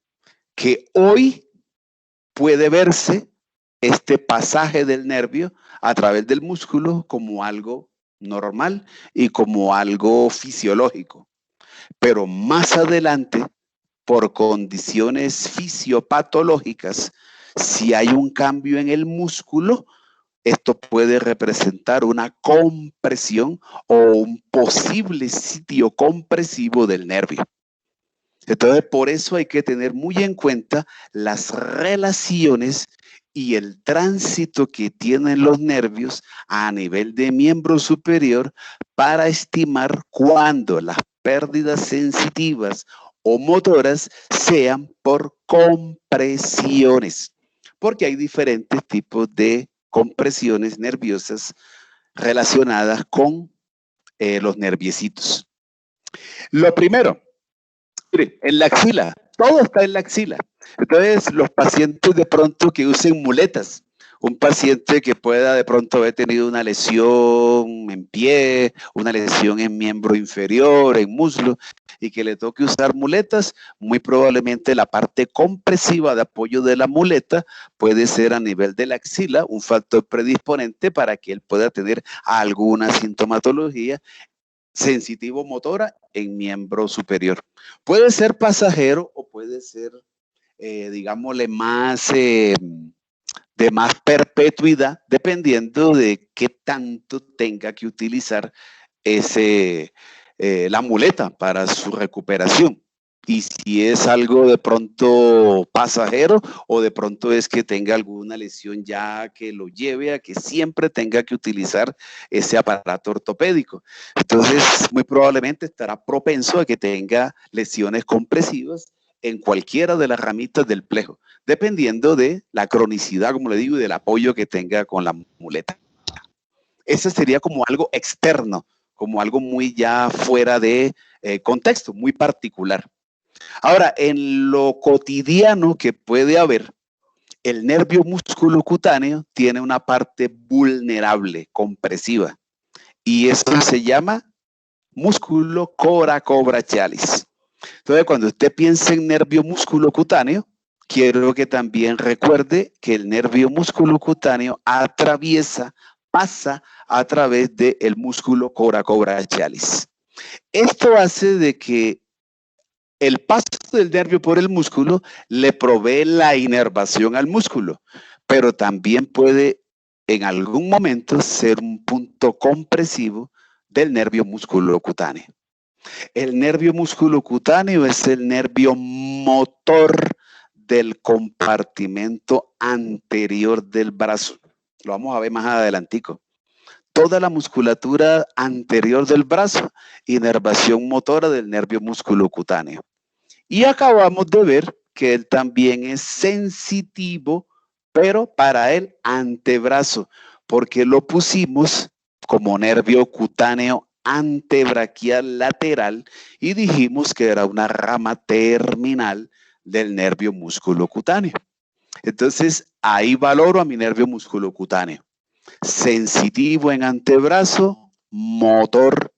Que hoy puede verse este pasaje del nervio a través del músculo como algo normal y como algo fisiológico. Pero más adelante, por condiciones fisiopatológicas, si hay un cambio en el músculo, esto puede representar una compresión o un posible sitio compresivo del nervio. Entonces, por eso hay que tener muy en cuenta las relaciones y el tránsito que tienen los nervios a nivel de miembro superior para estimar cuándo las pérdidas sensitivas o motoras sean por compresiones, porque hay diferentes tipos de compresiones nerviosas relacionadas con los nerviecitos. Lo primero, mire, en la axila, todo está en la axila. Entonces, los pacientes de pronto que usen muletas, un paciente que pueda de pronto haber tenido una lesión en pie, una lesión en miembro inferior, en muslo, y que le toque usar muletas, muy probablemente la parte compresiva de apoyo de la muleta puede ser a nivel de la axila, un factor predisponente para que él pueda tener alguna sintomatología sensitivo-motora en miembro superior. Puede ser pasajero o puede ser, digámosle, más de más perpetuidad, dependiendo de qué tanto tenga que utilizar la muleta para su recuperación. Y si es algo de pronto pasajero o de pronto es que tenga alguna lesión ya que lo lleve a que siempre tenga que utilizar ese aparato ortopédico. Entonces, muy probablemente estará propenso a que tenga lesiones compresivas en cualquiera de las ramitas del plejo, dependiendo de la cronicidad, como le digo, y del apoyo que tenga con la muleta. Ese sería como algo externo, como algo muy ya fuera de contexto, muy particular. Ahora, en lo cotidiano que puede haber, el nervio musculocutáneo tiene una parte vulnerable, compresiva, y esto se llama músculo coracobrachialis. Entonces, cuando usted piensa en nervio musculocutáneo, quiero que también recuerde que el nervio musculocutáneo pasa a través del músculo coracobrachialis. Esto hace de que el paso del nervio por el músculo le provee la inervación al músculo, pero también puede en algún momento ser un punto compresivo del nervio musculocutáneo. El nervio musculocutáneo es el nervio motor del compartimento anterior del brazo. Lo vamos a ver más adelantico. Toda la musculatura anterior del brazo, inervación motora del nervio musculocutáneo. Y acabamos de ver que él también es sensitivo, pero para el antebrazo, porque lo pusimos como nervio cutáneo antebraquial lateral y dijimos que era una rama terminal del nervio musculocutáneo. Entonces, ahí valoro a mi nervio musculocutáneo. Sensitivo en antebrazo, motor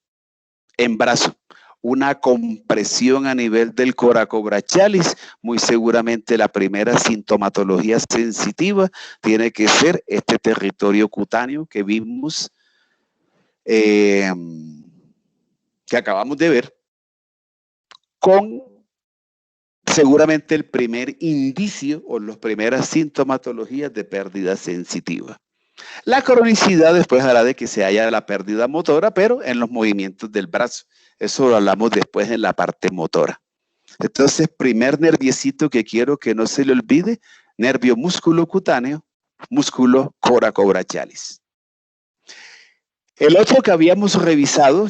en brazo. Una compresión a nivel del coracobrachialis, muy seguramente la primera sintomatología sensitiva tiene que ser este territorio cutáneo que vimos, que acabamos de ver, con seguramente el primer indicio o las primeras sintomatologías de pérdida sensitiva. La cronicidad después hará de que se haya la pérdida motora, pero en los movimientos del brazo. Eso lo hablamos después en la parte motora. Entonces, primer nerviecito que quiero que no se le olvide, nervio musculocutáneo, músculo coracobrachialis. El otro que habíamos revisado,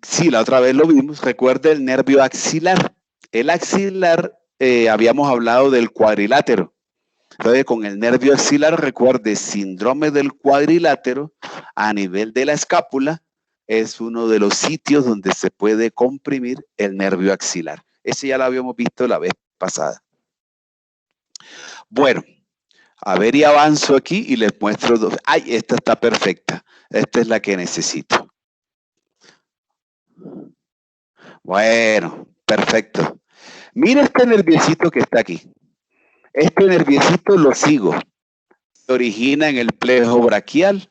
sí, la otra vez lo vimos, recuerda el nervio axilar. El axilar, habíamos hablado del cuadrilátero. Entonces, con el nervio axilar, recuerde, síndrome del cuadrilátero a nivel de la escápula es uno de los sitios donde se puede comprimir el nervio axilar. Ese ya lo habíamos visto la vez pasada. Bueno, a ver, y avanzo aquí y les muestro dos. ¡Ay, esta está perfecta! Esta es la que necesito. Bueno, perfecto. Mira este nerviecito que está aquí. Este nerviecito lo sigo. Se origina en el plejo braquial.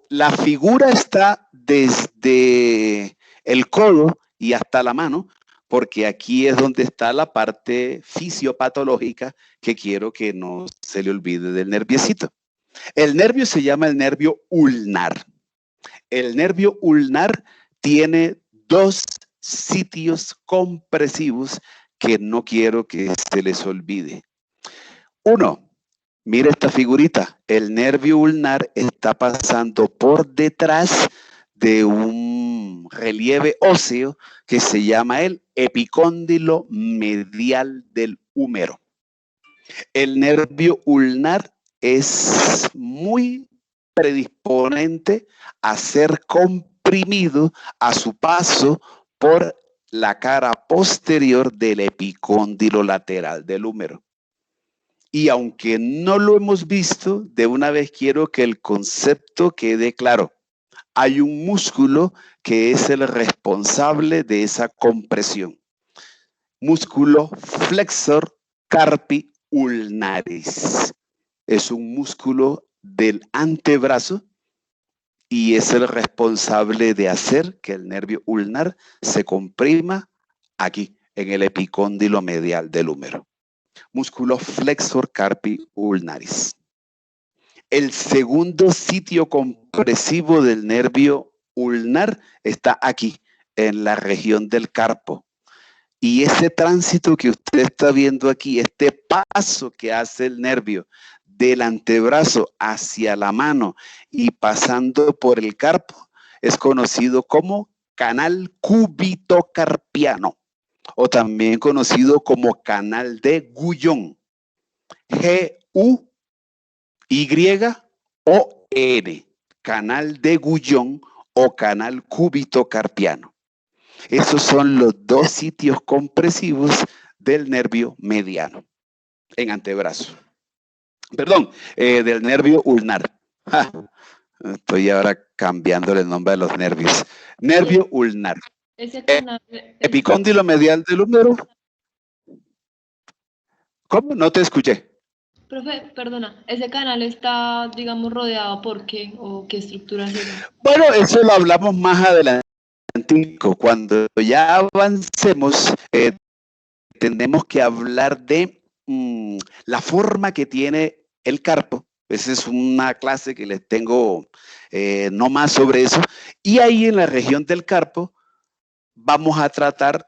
La figura está desde el codo y hasta la mano, porque aquí es donde está la parte fisiopatológica que quiero que no se le olvide del nerviecito. El nervio se llama el nervio ulnar. El nervio ulnar tiene dos sitios compresivos que no quiero que se les olvide. Uno, mira esta figurita. El nervio ulnar está pasando por detrás de un relieve óseo que se llama el epicóndilo medial del húmero. El nervio ulnar es muy predisponente a ser comprimido a su paso por la cara posterior del epicóndilo lateral del húmero. Y aunque no lo hemos visto, de una vez quiero que el concepto quede claro. Hay un músculo que es el responsable de esa compresión. Músculo flexor carpi ulnaris. Es un músculo del antebrazo y es el responsable de hacer que el nervio ulnar se comprima aquí, en el epicóndilo medial del húmero. Músculo flexor carpi ulnaris. El segundo sitio compresivo del nervio ulnar está aquí, en la región del carpo. Y ese tránsito que usted está viendo aquí, este paso que hace el nervio del antebrazo hacia la mano y pasando por el carpo, es conocido como canal cúbito carpiano o también conocido como canal de Guyon. G-U-Y-O-N, canal de Guyon o canal cúbito-carpiano. Esos son los dos sitios compresivos del nervio mediano en antebrazo. Perdón, del nervio ulnar. Estoy ahora cambiándole el nombre de los nervios. Nervio ulnar. Ese canal, Epicóndilo medial del húmero. ¿Cómo? No te escuché. profe, perdona, ¿ese canal está, digamos, rodeado por qué o qué estructura es esa? Bueno, eso lo hablamos más adelante. Cuando ya avancemos, tenemos que hablar de la forma que tiene el carpo. Esa es una clase que les tengo no más sobre eso. Y ahí en la región del carpo vamos a tratar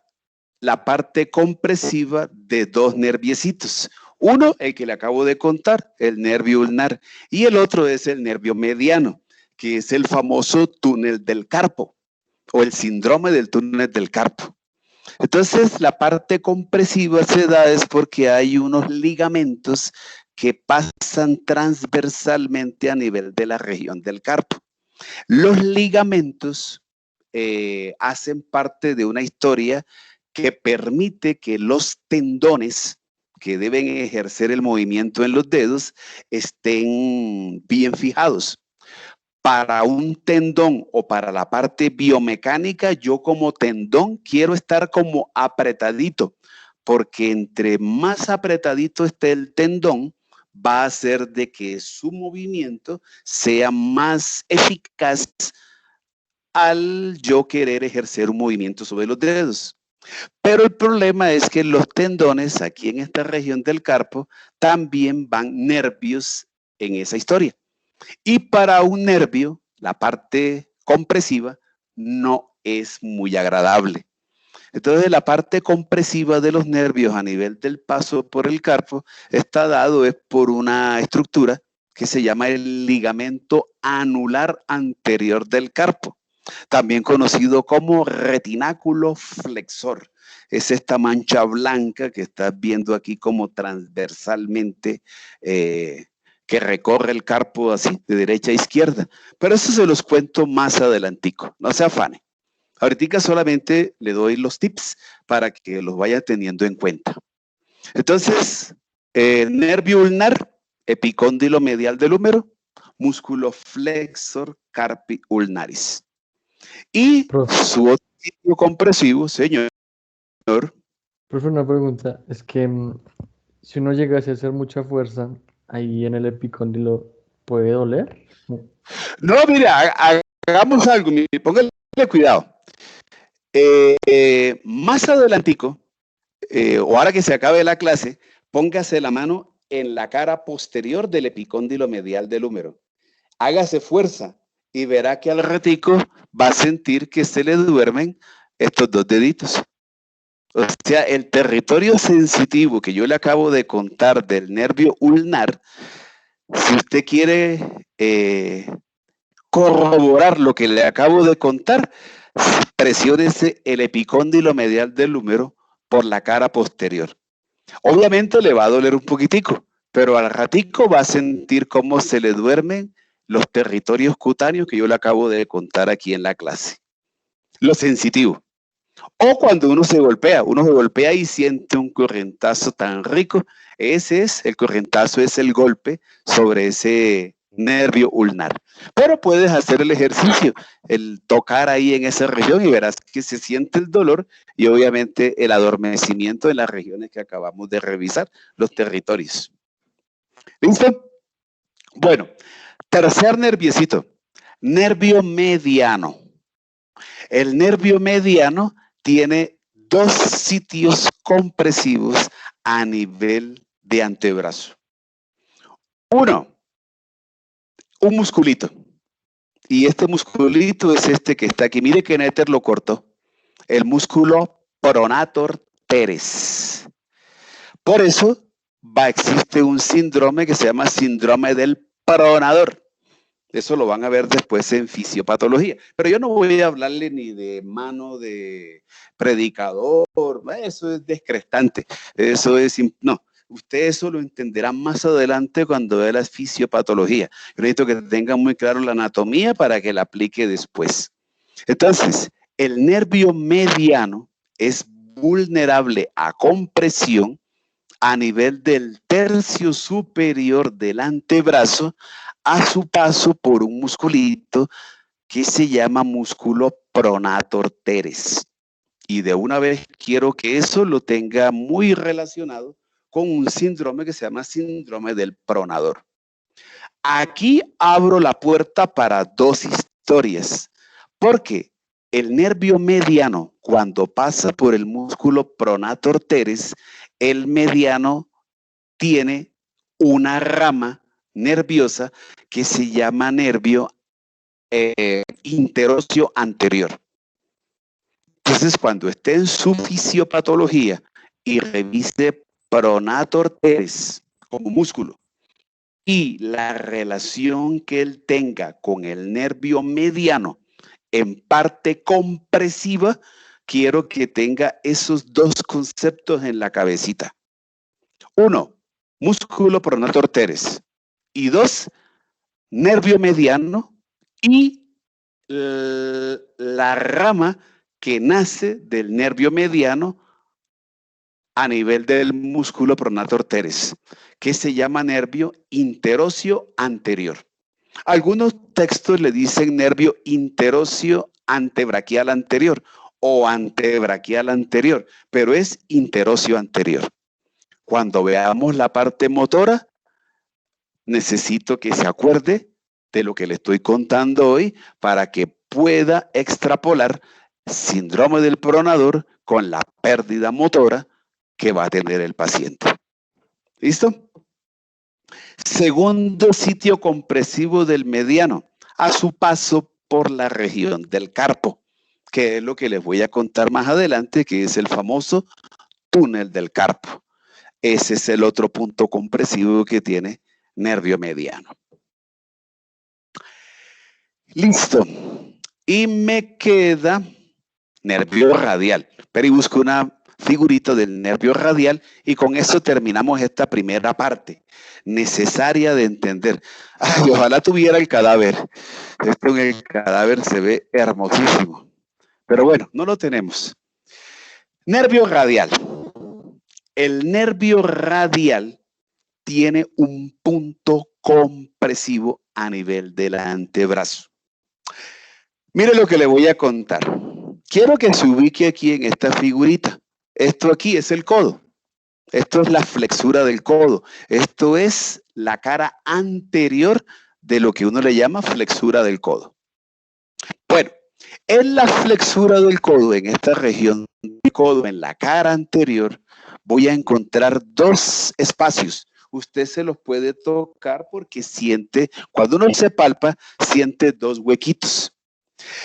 la parte compresiva de dos nerviecitos. Uno, el que le acabo de contar, el nervio ulnar, y el otro es el nervio mediano, que es el famoso túnel del carpo o el síndrome del túnel del carpo. Entonces, la parte compresiva se da es porque hay unos ligamentos que pasan transversalmente a nivel de la región del carpo. Los ligamentos hacen parte de una historia que permite que los tendones que deben ejercer el movimiento en los dedos estén bien fijados. Para un tendón o para la parte biomecánica, yo como tendón quiero estar como apretadito, porque entre más apretadito esté el tendón, va a hacer de que su movimiento sea más eficaz al yo querer ejercer un movimiento sobre los dedos. Pero el problema es que los tendones aquí en esta región del carpo también van nervios en esa historia. Y para un nervio, la parte compresiva no es muy agradable. Entonces, la parte compresiva de los nervios a nivel del paso por el carpo está dado es por una estructura que se llama el ligamento anular anterior del carpo, también conocido como retináculo flexor. Es esta mancha blanca que estás viendo aquí como transversalmente que recorre el carpo así, de derecha a izquierda. Pero eso se los cuento más adelantico, no se afane. Ahorita solamente le doy los tips para que los vaya teniendo en cuenta. Entonces, nervio ulnar, epicóndilo medial del húmero, músculo flexor carpi ulnaris. Y su otro sitio compresivo, señor. Profe, una pregunta, es que si uno llegase a hacer mucha fuerza ahí en el epicóndilo, ¿puede doler? No, mira, hagamos algo, póngale cuidado. Más adelantico, o ahora que se acabe la clase, póngase la mano en la cara posterior del epicóndilo medial del húmero. Hágase fuerza y verá que al ratico va a sentir que se le duermen estos dos deditos. O sea, el territorio sensitivo que yo le acabo de contar del nervio ulnar, si usted quiere corroborar lo que le acabo de contar, presiónese el epicóndilo medial del húmero por la cara posterior. Obviamente le va a doler un poquitico, pero al ratico va a sentir cómo se le duermen los territorios cutáneos que yo le acabo de contar aquí en la clase. Lo sensitivo. O cuando uno se golpea y siente un corrientazo tan rico, ese es, el corrientazo es el golpe sobre ese nervio ulnar. Pero puedes hacer el ejercicio, el tocar ahí en esa región y verás que se siente el dolor y obviamente el adormecimiento en las regiones que acabamos de revisar, los territorios. ¿Listo? Bueno, tercer nerviecito, nervio mediano. El nervio mediano tiene dos sitios compresivos a nivel de antebrazo. Uno, un musculito. Y este musculito es este que está aquí. Mire que Néter lo cortó. El músculo pronator teres. Por eso existe un síndrome que se llama síndrome del pronador. Eso lo van a ver después en fisiopatología. Pero yo no voy a hablarle ni de mano de predicador, eso es descrestante. Eso es, no, usted eso lo entenderá más adelante cuando vea la fisiopatología. Yo necesito que tengan muy claro la anatomía para que la aplique después. Entonces, el nervio mediano es vulnerable a compresión a nivel del tercio superior del antebrazo a su paso por un musculito que se llama músculo pronator teres. Y de una vez quiero que eso lo tenga muy relacionado con un síndrome que se llama síndrome del pronador. Aquí abro la puerta para dos historias, porque el nervio mediano, cuando pasa por el músculo pronator teres, el mediano tiene una rama nerviosa que se llama nervio interóseo anterior. Entonces, cuando esté en su fisiopatología y revise pronator teres como músculo y la relación que él tenga con el nervio mediano en parte compresiva, quiero que tenga esos dos conceptos en la cabecita. Uno, músculo pronator teres. Y dos, nervio mediano y la rama que nace del nervio mediano a nivel del músculo pronator teres, que se llama nervio interóseo anterior. Algunos textos le dicen nervio interóseo antebraquial anterior o antebraquial anterior, pero es interóseo anterior. Cuando veamos la parte motora, necesito que se acuerde de lo que le estoy contando hoy para que pueda extrapolar síndrome del pronador con la pérdida motora que va a tener el paciente. ¿Listo? Segundo sitio compresivo del mediano, a su paso por la región del carpo, que es lo que les voy a contar más adelante, que es el famoso túnel del carpo. Ese es el otro punto compresivo que tiene nervio mediano. Listo. Y me queda nervio radial. Pero y busco una figurita del nervio radial y con eso terminamos esta primera parte necesaria de entender. Ay, ojalá tuviera el cadáver. Esto en el cadáver se ve hermosísimo. Pero bueno, no lo tenemos. Nervio radial. El nervio radial tiene un punto compresivo a nivel del antebrazo. Mire lo que le voy a contar. Quiero que se ubique aquí en esta figurita. Esto aquí es el codo. Esto es la flexura del codo. Esto es la cara anterior de lo que uno le llama flexura del codo. Bueno, en la flexura del codo, en esta región del codo, en la cara anterior, voy a encontrar dos espacios. Usted se los puede tocar porque siente, cuando uno se palpa, siente dos huequitos.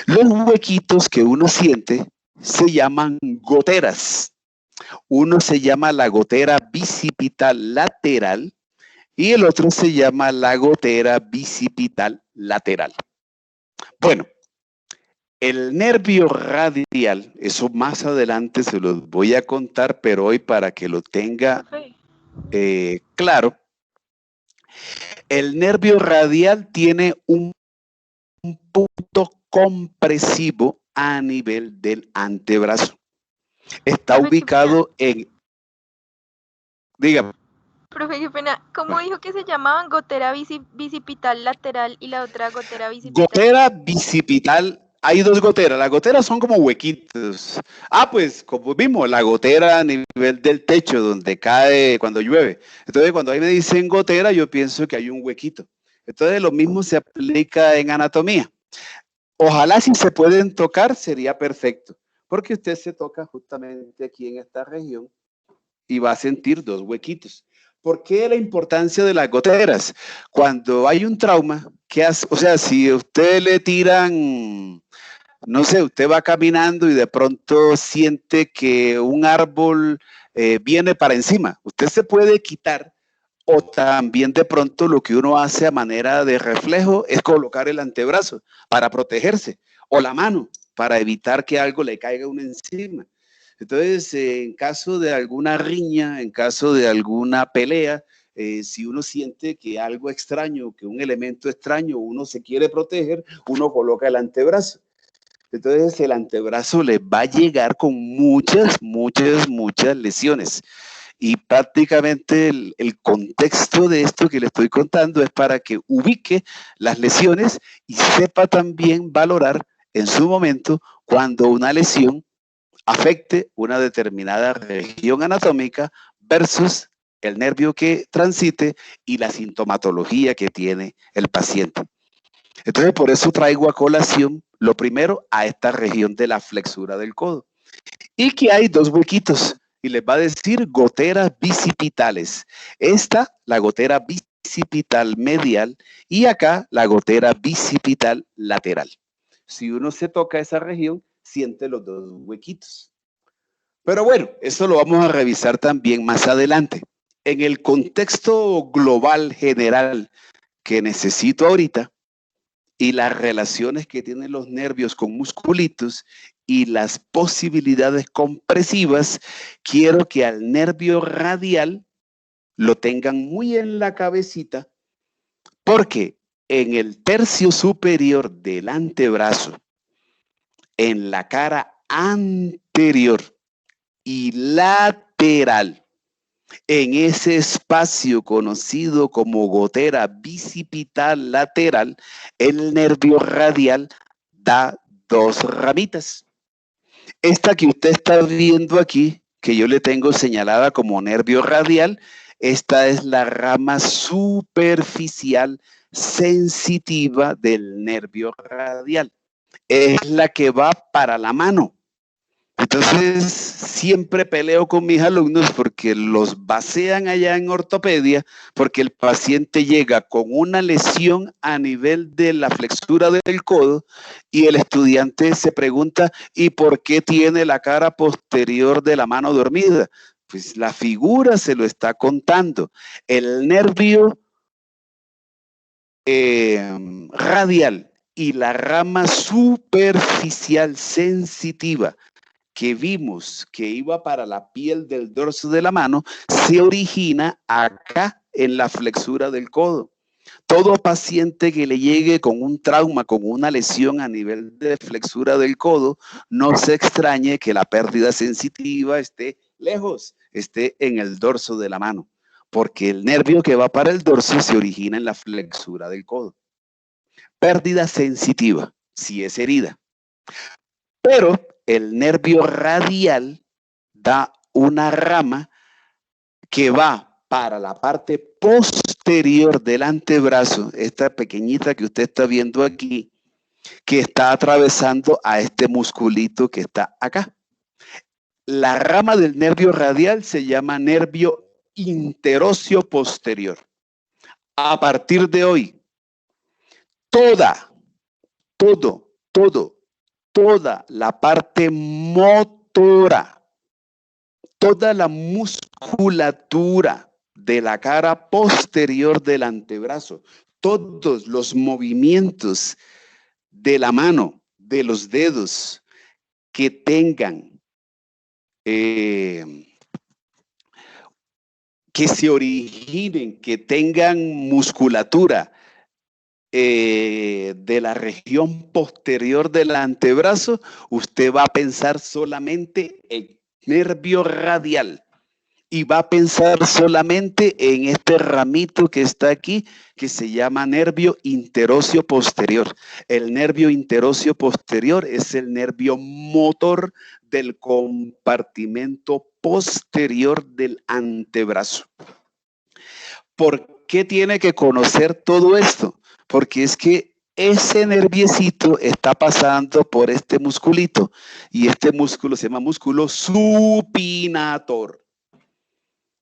Los huequitos que uno siente se llaman goteras. Uno se llama la gotera bicipital lateral y el otro se llama la gotera bicipital lateral. Bueno, el nervio radial, eso más adelante se los voy a contar, pero hoy para que lo tenga claro, el nervio radial tiene un punto compresivo a nivel del antebrazo. Está ubicado en... Dígame. Profe, qué pena. ¿Cómo dijo que se llamaban? Gotera bicipital lateral y la otra gotera bicipital. Gotera bicipital. Hay dos goteras. Las goteras son como huequitos. Pues como vimos, la gotera a nivel del techo donde cae cuando llueve. Entonces, cuando ahí me dicen gotera, yo pienso que hay un huequito. Entonces, lo mismo se aplica en anatomía. Ojalá si se pueden tocar, sería perfecto. Porque usted se toca justamente aquí en esta región y va a sentir dos huequitos. ¿Por qué la importancia de las goteras? Cuando hay un trauma, ¿qué hace? O sea, si usted le tiran, no sé, usted va caminando y de pronto siente que un árbol viene para encima. Usted se puede quitar O también de pronto lo que uno hace a manera de reflejo es colocar el antebrazo para protegerse, o la mano para evitar que algo le caiga a uno encima. Entonces, en caso de alguna riña, en caso de alguna pelea, si uno siente que algo extraño, que un elemento extraño, uno se quiere proteger, uno coloca el antebrazo. Entonces, el antebrazo le va a llegar con muchas lesiones. Y prácticamente el contexto de esto que le estoy contando es para que ubique las lesiones y sepa también valorar en su momento cuando una lesión afecte una determinada región anatómica versus el nervio que transite y la sintomatología que tiene el paciente. Entonces, por eso traigo a colación lo primero a esta región de la flexura del codo. Y que hay dos huequitos, y les va a decir goteras bicipitales. Esta, la gotera bicipital medial, y acá la gotera bicipital lateral. Si uno se toca esa región, siente los dos huequitos. Pero bueno, eso lo vamos a revisar también más adelante. En el contexto global general que necesito ahorita, y las relaciones que tienen los nervios con musculitos y las posibilidades compresivas, quiero que al nervio radial lo tengan muy en la cabecita, porque en el tercio superior del antebrazo, en la cara anterior y lateral, en ese espacio conocido como gotera bicipital lateral, el nervio radial da dos ramitas. Esta que usted está viendo aquí, que yo le tengo señalada como nervio radial, esta es la rama superficial sensitiva del nervio radial. Es la que va para la mano. Entonces, siempre peleo con mis alumnos porque los vacían allá en ortopedia, porque el paciente llega con una lesión a nivel de la flexura del codo y el estudiante se pregunta, ¿y por qué tiene la cara posterior de la mano dormida? Pues la figura se lo está contando. El nervio radial y la rama superficial sensitiva que vimos que iba para la piel del dorso de la mano, se origina acá en la flexura del codo. Todo paciente que le llegue con un trauma, con una lesión a nivel de flexura del codo, no se extrañe que la pérdida sensitiva esté lejos, esté en el dorso de la mano, porque el nervio que va para el dorso se origina en la flexura del codo. Pérdida sensitiva, si es herida. Pero el nervio radial da una rama que va para la parte posterior del antebrazo, esta pequeñita que usted está viendo aquí, que está atravesando a este musculito que está acá. La rama del nervio radial se llama nervio interóseo posterior. A partir de hoy, toda la parte motora, toda la musculatura de la cara posterior del antebrazo, todos los movimientos de la mano, de los dedos que tengan, que se originen, que tengan musculatura de la región posterior del antebrazo, usted va a pensar solamente en nervio radial y va a pensar solamente en este ramito que está aquí, que se llama nervio interóseo posterior. El nervio interóseo posterior es el nervio motor del compartimento posterior del antebrazo. ¿Por qué tiene que conocer todo esto? Porque es que ese nerviecito está pasando por este musculito y este músculo se llama músculo supinator.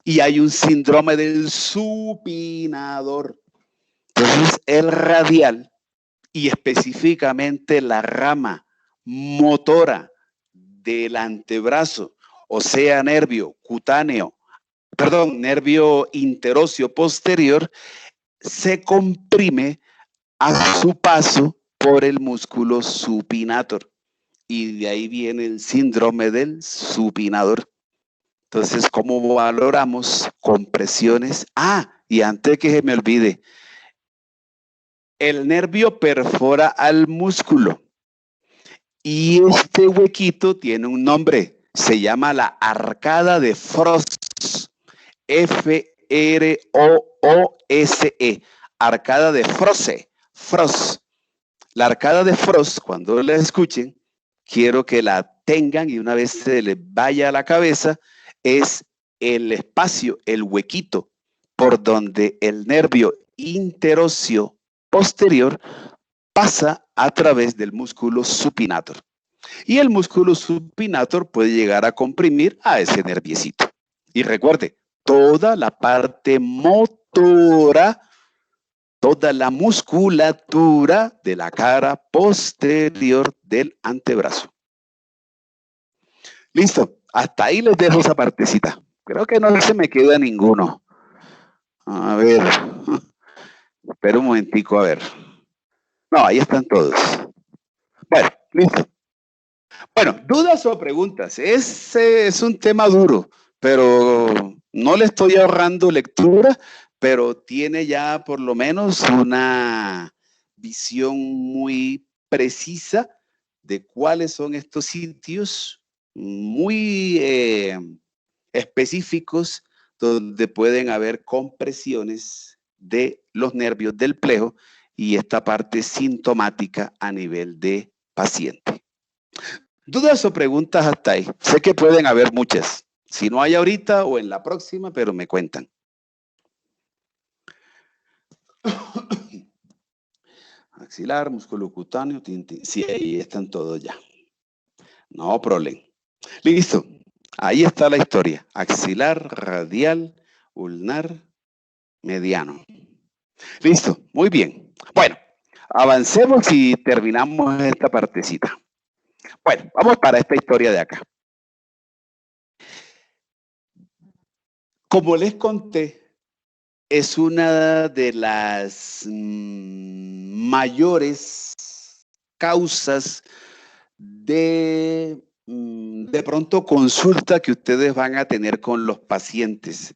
Y hay un síndrome del supinador. Entonces, el radial y específicamente la rama motora del antebrazo, o sea, nervio cutáneo nervio interóseo posterior, se comprime a su paso por el músculo supinator. Y de ahí viene el síndrome del supinador. Entonces, ¿cómo valoramos compresiones? Y antes que se me olvide, el nervio perfora al músculo y este huequito tiene un nombre, se llama la arcada de Frost, F-R-O-O-S-E, arcada de Frost. La arcada de Frost, cuando la escuchen, quiero que la tengan y una vez se les vaya a la cabeza, es el espacio, el huequito, por donde el nervio interóseo posterior pasa a través del músculo supinator. Y el músculo supinator puede llegar a comprimir a ese nerviecito. Y recuerde, toda la parte motora, toda la musculatura de la cara posterior del antebrazo. Listo, hasta ahí les dejo esa partecita. Creo que no se me queda ninguno. A ver, espera un momentico, a ver. No, ahí están todos. Bueno, listo. Bueno, ¿dudas o preguntas? Ese es un tema duro, pero no le estoy ahorrando lectura, pero tiene ya por lo menos una visión muy precisa de cuáles son estos sitios muy específicos donde pueden haber compresiones de los nervios del plejo y esta parte sintomática a nivel de paciente. ¿Dudas o preguntas hasta ahí? Sé que pueden haber muchas. Si no hay ahorita o en la próxima, pero me cuentan. Axilar, músculo cutáneo, sí, ahí están todos ya. No problema. Listo. Ahí está la historia. Axilar, radial, ulnar, mediano. Listo. Muy bien. Bueno, avancemos y terminamos esta partecita. Bueno, vamos para esta historia de acá. Como les conté, es una de las mayores causas de pronto consulta que ustedes van a tener con los pacientes.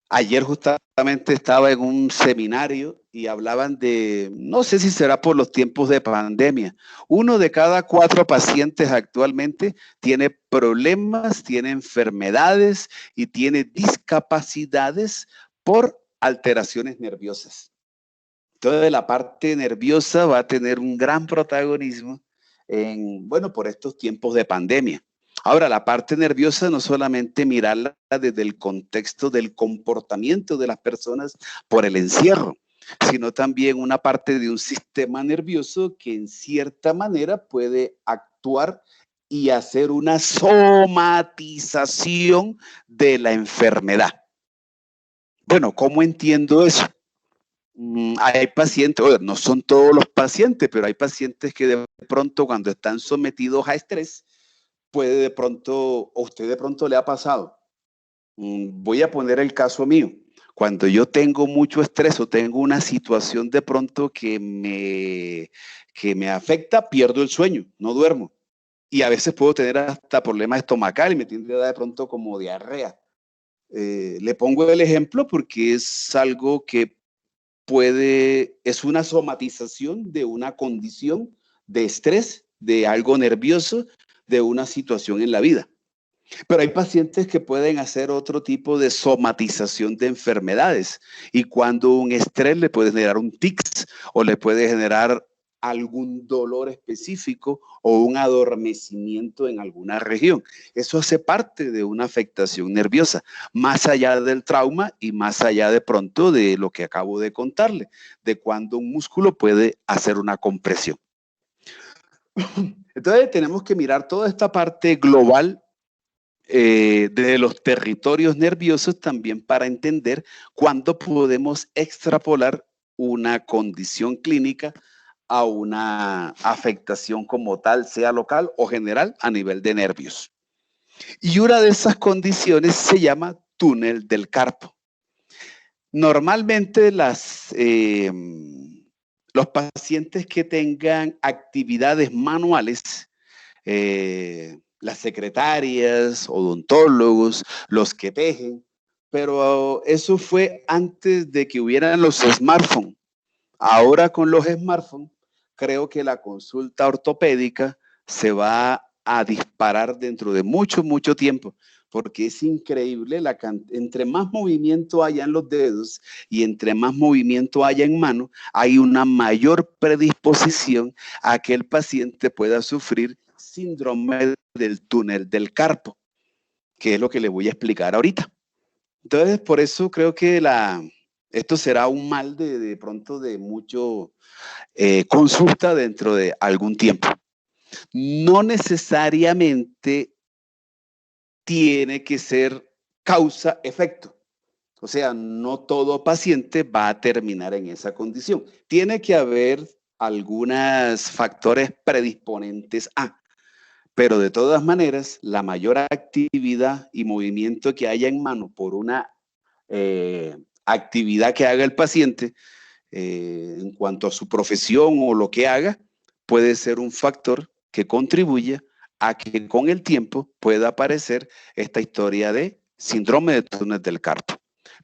Ayer justamente estaba en un seminario y hablaban de, no sé si será por los tiempos de pandemia, 1 de cada 4 pacientes actualmente tiene problemas, tiene enfermedades y tiene discapacidades por alteraciones nerviosas. Entonces la parte nerviosa va a tener un gran protagonismo por estos tiempos de pandemia. Ahora, la parte nerviosa no solamente mirarla desde el contexto del comportamiento de las personas por el encierro, sino también una parte de un sistema nervioso que en cierta manera puede actuar y hacer una somatización de la enfermedad. Bueno, ¿cómo entiendo eso? Hay pacientes, no son todos los pacientes, pero hay pacientes que de pronto cuando están sometidos a estrés, puede de pronto, o usted de pronto le ha pasado. Voy a poner el caso mío. Cuando yo tengo mucho estrés o tengo una situación de pronto que me afecta, pierdo el sueño, no duermo. Y a veces puedo tener hasta problemas estomacales y me tiende a dar de pronto como diarrea. Le pongo el ejemplo porque es algo que es una somatización de una condición de estrés, de algo nervioso, de una situación en la vida. Pero hay pacientes que pueden hacer otro tipo de somatización de enfermedades y cuando un estrés le puede generar un tics o le puede generar algún dolor específico o un adormecimiento en alguna región. Eso hace parte de una afectación nerviosa, más allá del trauma y más allá de pronto de lo que acabo de contarle, de cuando un músculo puede hacer una compresión. Entonces tenemos que mirar toda esta parte global de los territorios nerviosos también para entender cuándo podemos extrapolar una condición clínica a una afectación como tal, sea local o general a nivel de nervios. Y una de esas condiciones se llama túnel del carpo. Normalmente los pacientes que tengan actividades manuales, las secretarias, odontólogos, los que tejen, pero eso fue antes de que hubieran los smartphones. Ahora con los smartphones, creo que la consulta ortopédica se va a disparar dentro de mucho, mucho tiempo, porque es increíble, entre más movimiento haya en los dedos y entre más movimiento haya en mano, hay una mayor predisposición a que el paciente pueda sufrir síndrome del túnel del carpo, que es lo que le voy a explicar ahorita. Entonces, por eso creo que esto será un mal de pronto de mucho consulta dentro de algún tiempo. No necesariamente tiene que ser causa-efecto. O sea, no todo paciente va a terminar en esa condición. Tiene que haber algunos factores predisponentes a, pero de todas maneras, la mayor actividad y movimiento que haya en mano por una actividad que haga el paciente en cuanto a su profesión o lo que haga, puede ser un factor que contribuya a que con el tiempo pueda aparecer esta historia de síndrome de túnel del carpo.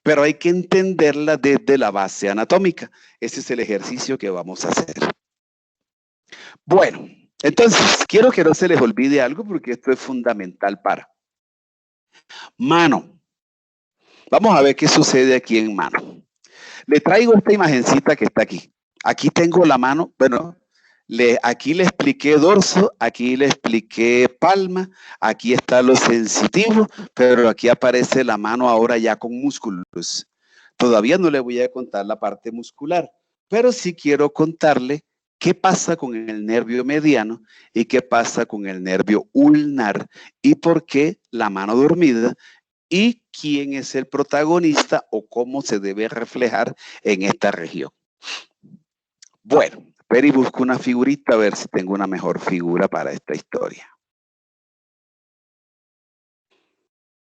Pero hay que entenderla desde la base anatómica. Ese es el ejercicio que vamos a hacer. Bueno, entonces quiero que no se les olvide algo porque esto es fundamental para mano. Vamos a ver qué sucede aquí en mano. Le traigo esta imagencita que está aquí. Aquí tengo la mano, bueno, aquí le expliqué dorso, aquí le expliqué palma, aquí está lo sensitivo, pero aquí aparece la mano ahora ya con músculos. Todavía no le voy a contar la parte muscular, pero sí quiero contarle qué pasa con el nervio mediano y qué pasa con el nervio ulnar y por qué la mano dormida y quién es el protagonista o cómo se debe reflejar en esta región. Bueno, pero y busco una figurita a ver si tengo una mejor figura para esta historia.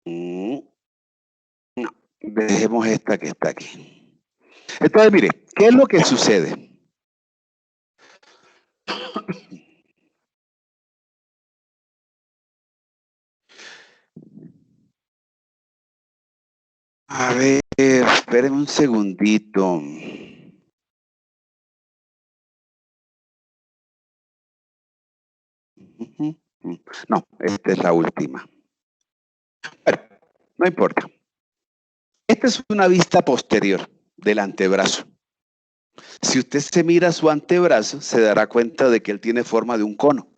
No, dejemos esta que está aquí. Entonces, mire, ¿qué es lo que sucede? A ver, espérenme un segundito. No, esta es la última. Bueno, no importa. Esta es una vista posterior del antebrazo. Si usted se mira su antebrazo, se dará cuenta de que él tiene forma de un cono.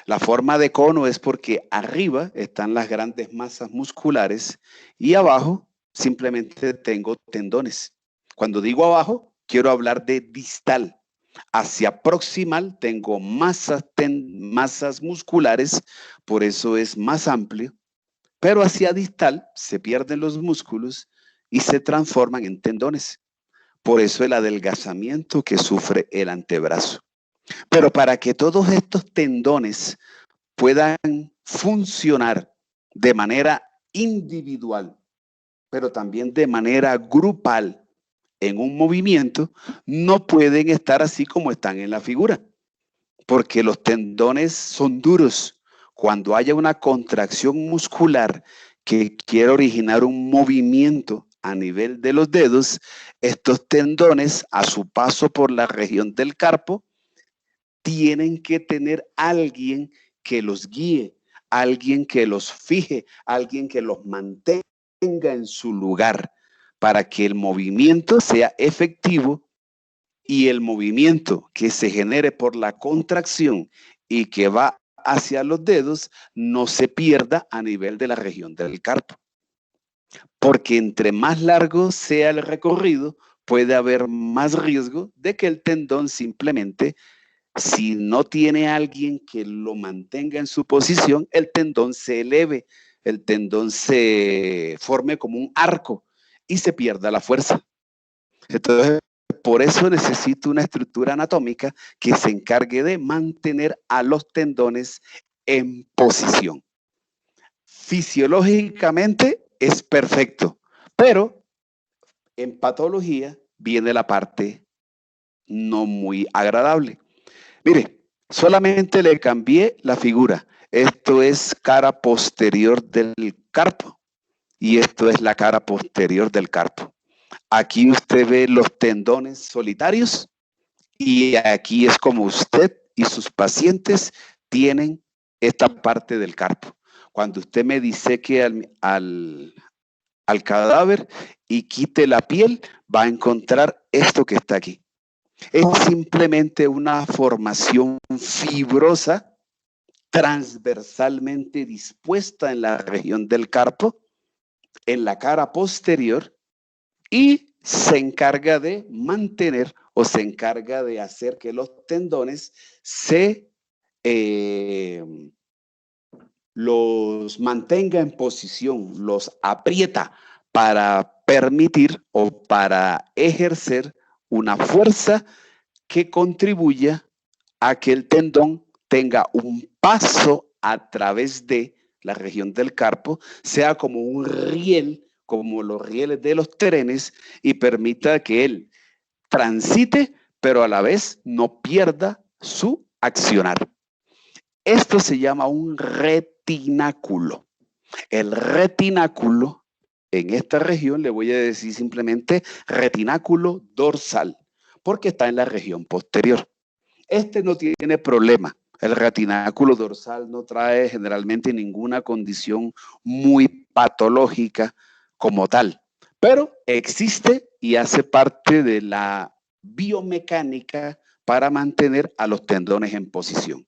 La forma de cono es porque arriba están las grandes masas musculares y abajo simplemente tengo tendones. Cuando digo abajo, quiero hablar de distal. Hacia proximal tengo masas musculares, por eso es más amplio, pero hacia distal se pierden los músculos y se transforman en tendones. Por eso el adelgazamiento que sufre el antebrazo. Pero para que todos estos tendones puedan funcionar de manera individual, pero también de manera grupal en un movimiento, no pueden estar así como están en la figura, porque los tendones son duros. Cuando haya una contracción muscular que quiera originar un movimiento a nivel de los dedos, estos tendones, a su paso por la región del carpo, tienen que tener alguien que los guíe, alguien que los fije, alguien que los mantenga en su lugar para que el movimiento sea efectivo y el movimiento que se genere por la contracción y que va hacia los dedos no se pierda a nivel de la región del carpo. Porque entre más largo sea el recorrido, puede haber más riesgo de que el tendón simplemente, si no tiene alguien que lo mantenga en su posición, el tendón se eleve, el tendón se forme como un arco y se pierda la fuerza. Entonces, por eso necesito una estructura anatómica que se encargue de mantener a los tendones en posición. Fisiológicamente, es perfecto, pero en patología viene la parte no muy agradable. Mire, solamente le cambié la figura. Esto es cara posterior del carpo y esto es la cara posterior del carpo. Aquí usted ve los tendones solitarios y aquí es como usted y sus pacientes tienen esta parte del carpo. Cuando usted me diseque al cadáver y quite la piel, va a encontrar esto que está aquí. Es simplemente una formación fibrosa transversalmente dispuesta en la región del carpo, en la cara posterior, y se encarga de mantener o se encarga de hacer que los tendones los mantenga en posición, los aprieta para permitir o para ejercer una fuerza que contribuya a que el tendón tenga un paso a través de la región del carpo, sea como un riel, como los rieles de los trenes, y permita que él transite, pero a la vez no pierda su accionar. Esto se llama un retináculo. El retináculo, en esta región le voy a decir simplemente retináculo dorsal, porque está en la región posterior. Este no tiene problema. El retináculo dorsal no trae generalmente ninguna condición muy patológica como tal, pero existe y hace parte de la biomecánica para mantener a los tendones en posición.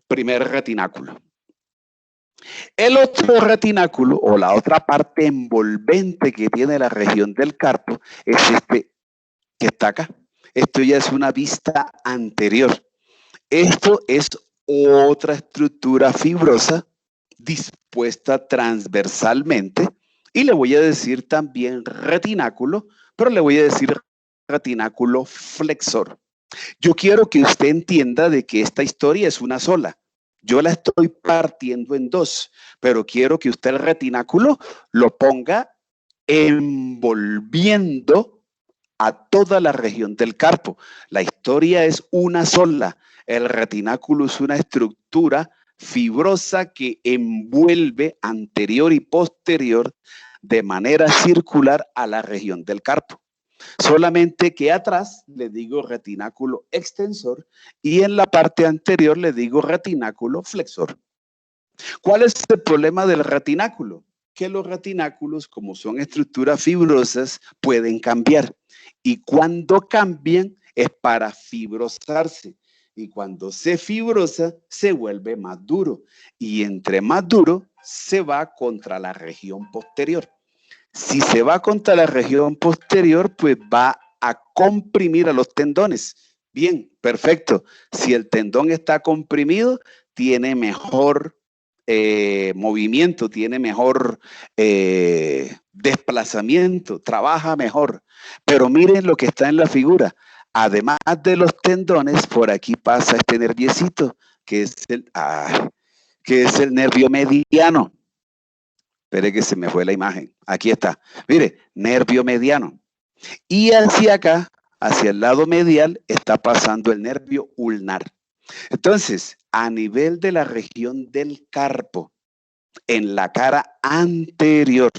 Primer retináculo. El otro retináculo o la otra parte envolvente que tiene la región del carpo es este que está acá. Esto ya es una vista anterior. Esto es otra estructura fibrosa dispuesta transversalmente y le voy a decir también retináculo, pero le voy a decir retináculo flexor. Yo quiero que usted entienda de que esta historia es una sola. Yo la estoy partiendo en dos, pero quiero que usted el retináculo lo ponga envolviendo a toda la región del carpo. La historia es una sola. El retináculo es una estructura fibrosa que envuelve anterior y posterior de manera circular a la región del carpo. Solamente que atrás le digo retináculo extensor y en la parte anterior le digo retináculo flexor. ¿Cuál es el problema del retináculo? Que los retináculos, como son estructuras fibrosas, pueden cambiar. Y cuando cambian es para fibrosarse. Y cuando se fibrosa, se vuelve más duro. Y entre más duro, se va contra la región posterior. Si se va contra la región posterior, pues va a comprimir a los tendones. Bien, perfecto. Si el tendón está comprimido, tiene mejor movimiento, tiene mejor desplazamiento, trabaja mejor. Pero miren lo que está en la figura. Además de los tendones, por aquí pasa este nerviecito, que es el nervio mediano. Espere que se me fue la imagen. Aquí está. Mire, nervio mediano. Y hacia acá, hacia el lado medial, está pasando el nervio ulnar. Entonces, a nivel de la región del carpo, en la cara anterior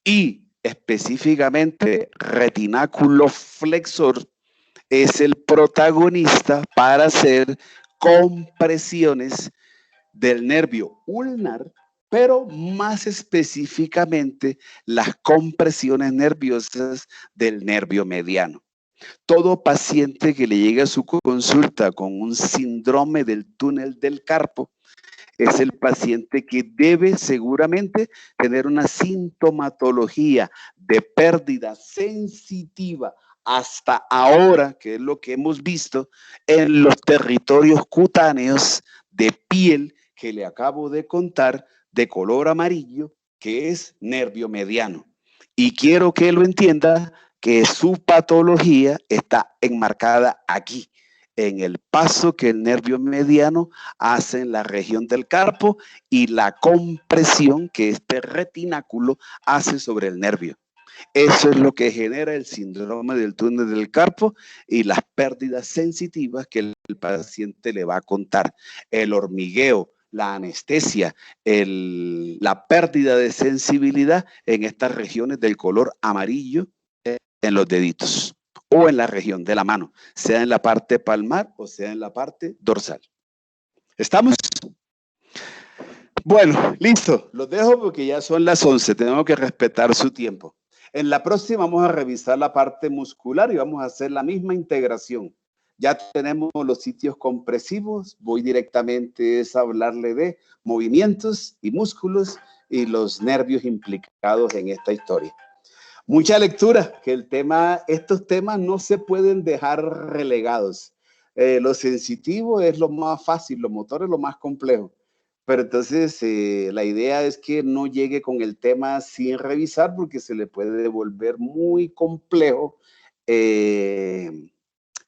y específicamente retináculo flexor, es el protagonista para hacer compresiones del nervio ulnar, pero más específicamente las compresiones nerviosas del nervio mediano. Todo paciente que le llegue a su consulta con un síndrome del túnel del carpo es el paciente que debe seguramente tener una sintomatología de pérdida sensitiva hasta ahora, que es lo que hemos visto en los territorios cutáneos de piel que le acabo de contar, de color amarillo, que es nervio mediano. Y quiero que lo entienda que su patología está enmarcada aquí, en el paso que el nervio mediano hace en la región del carpo y la compresión que este retináculo hace sobre el nervio. Eso es lo que genera el síndrome del túnel del carpo y las pérdidas sensitivas que el paciente le va a contar. El hormigueo, la anestesia, la pérdida de sensibilidad en estas regiones del color amarillo en los deditos o en la región de la mano, sea en la parte palmar o sea en la parte dorsal. ¿Estamos? Bueno, listo. Los dejo porque ya son las 11. Tengo que respetar su tiempo. En la próxima vamos a revisar la parte muscular y vamos a hacer la misma integración. Ya tenemos los sitios compresivos. Voy directamente a hablarle de movimientos y músculos y los nervios implicados en esta historia. Mucha lectura, que estos temas no se pueden dejar relegados. Lo sensitivo es lo más fácil, lo motor es lo más complejo. Pero entonces la idea es que no llegue con el tema sin revisar porque se le puede volver muy complejo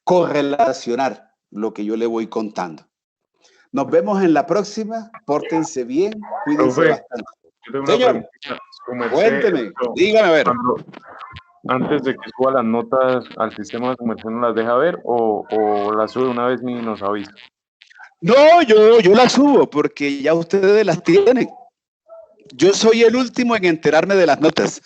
correlacionar lo que yo le voy contando. Nos vemos en la próxima. Pórtense bien, cuídense bastante. Señor, cuénteme, dígame a ver. Antes de que suba las notas al sistema de comercio, ¿no las deja ver o las sube una vez y nos avisa? No, yo las subo porque ya ustedes las tienen. Yo soy el último en enterarme de las notas.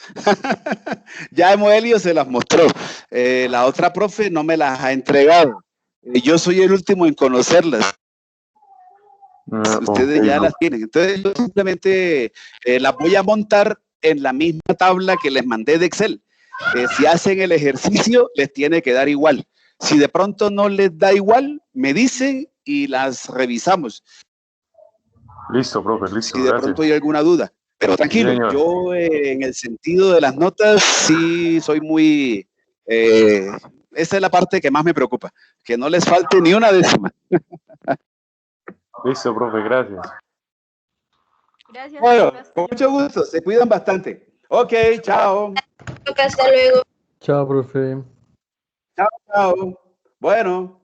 Ya Emuelio se las mostró. La otra profe no me las ha entregado. Yo soy el último en conocerlas. Ustedes ya las tienen. Entonces yo simplemente las voy a montar en la misma tabla que les mandé de Excel. Si hacen el ejercicio, les tiene que dar igual. Si de pronto no les da igual, me dicen y las revisamos. Listo, profe, listo. Si de pronto hay alguna duda. Pero tranquilo, sí, yo en el sentido de las notas sí soy muy... esa es la parte que más me preocupa. Que no les falte ni una décima. Listo, profe, gracias. Gracias. Bueno, con mucho gusto. Se cuidan bastante. Ok, chao. Hasta luego. Chao, profe. Chao, chao. Bueno.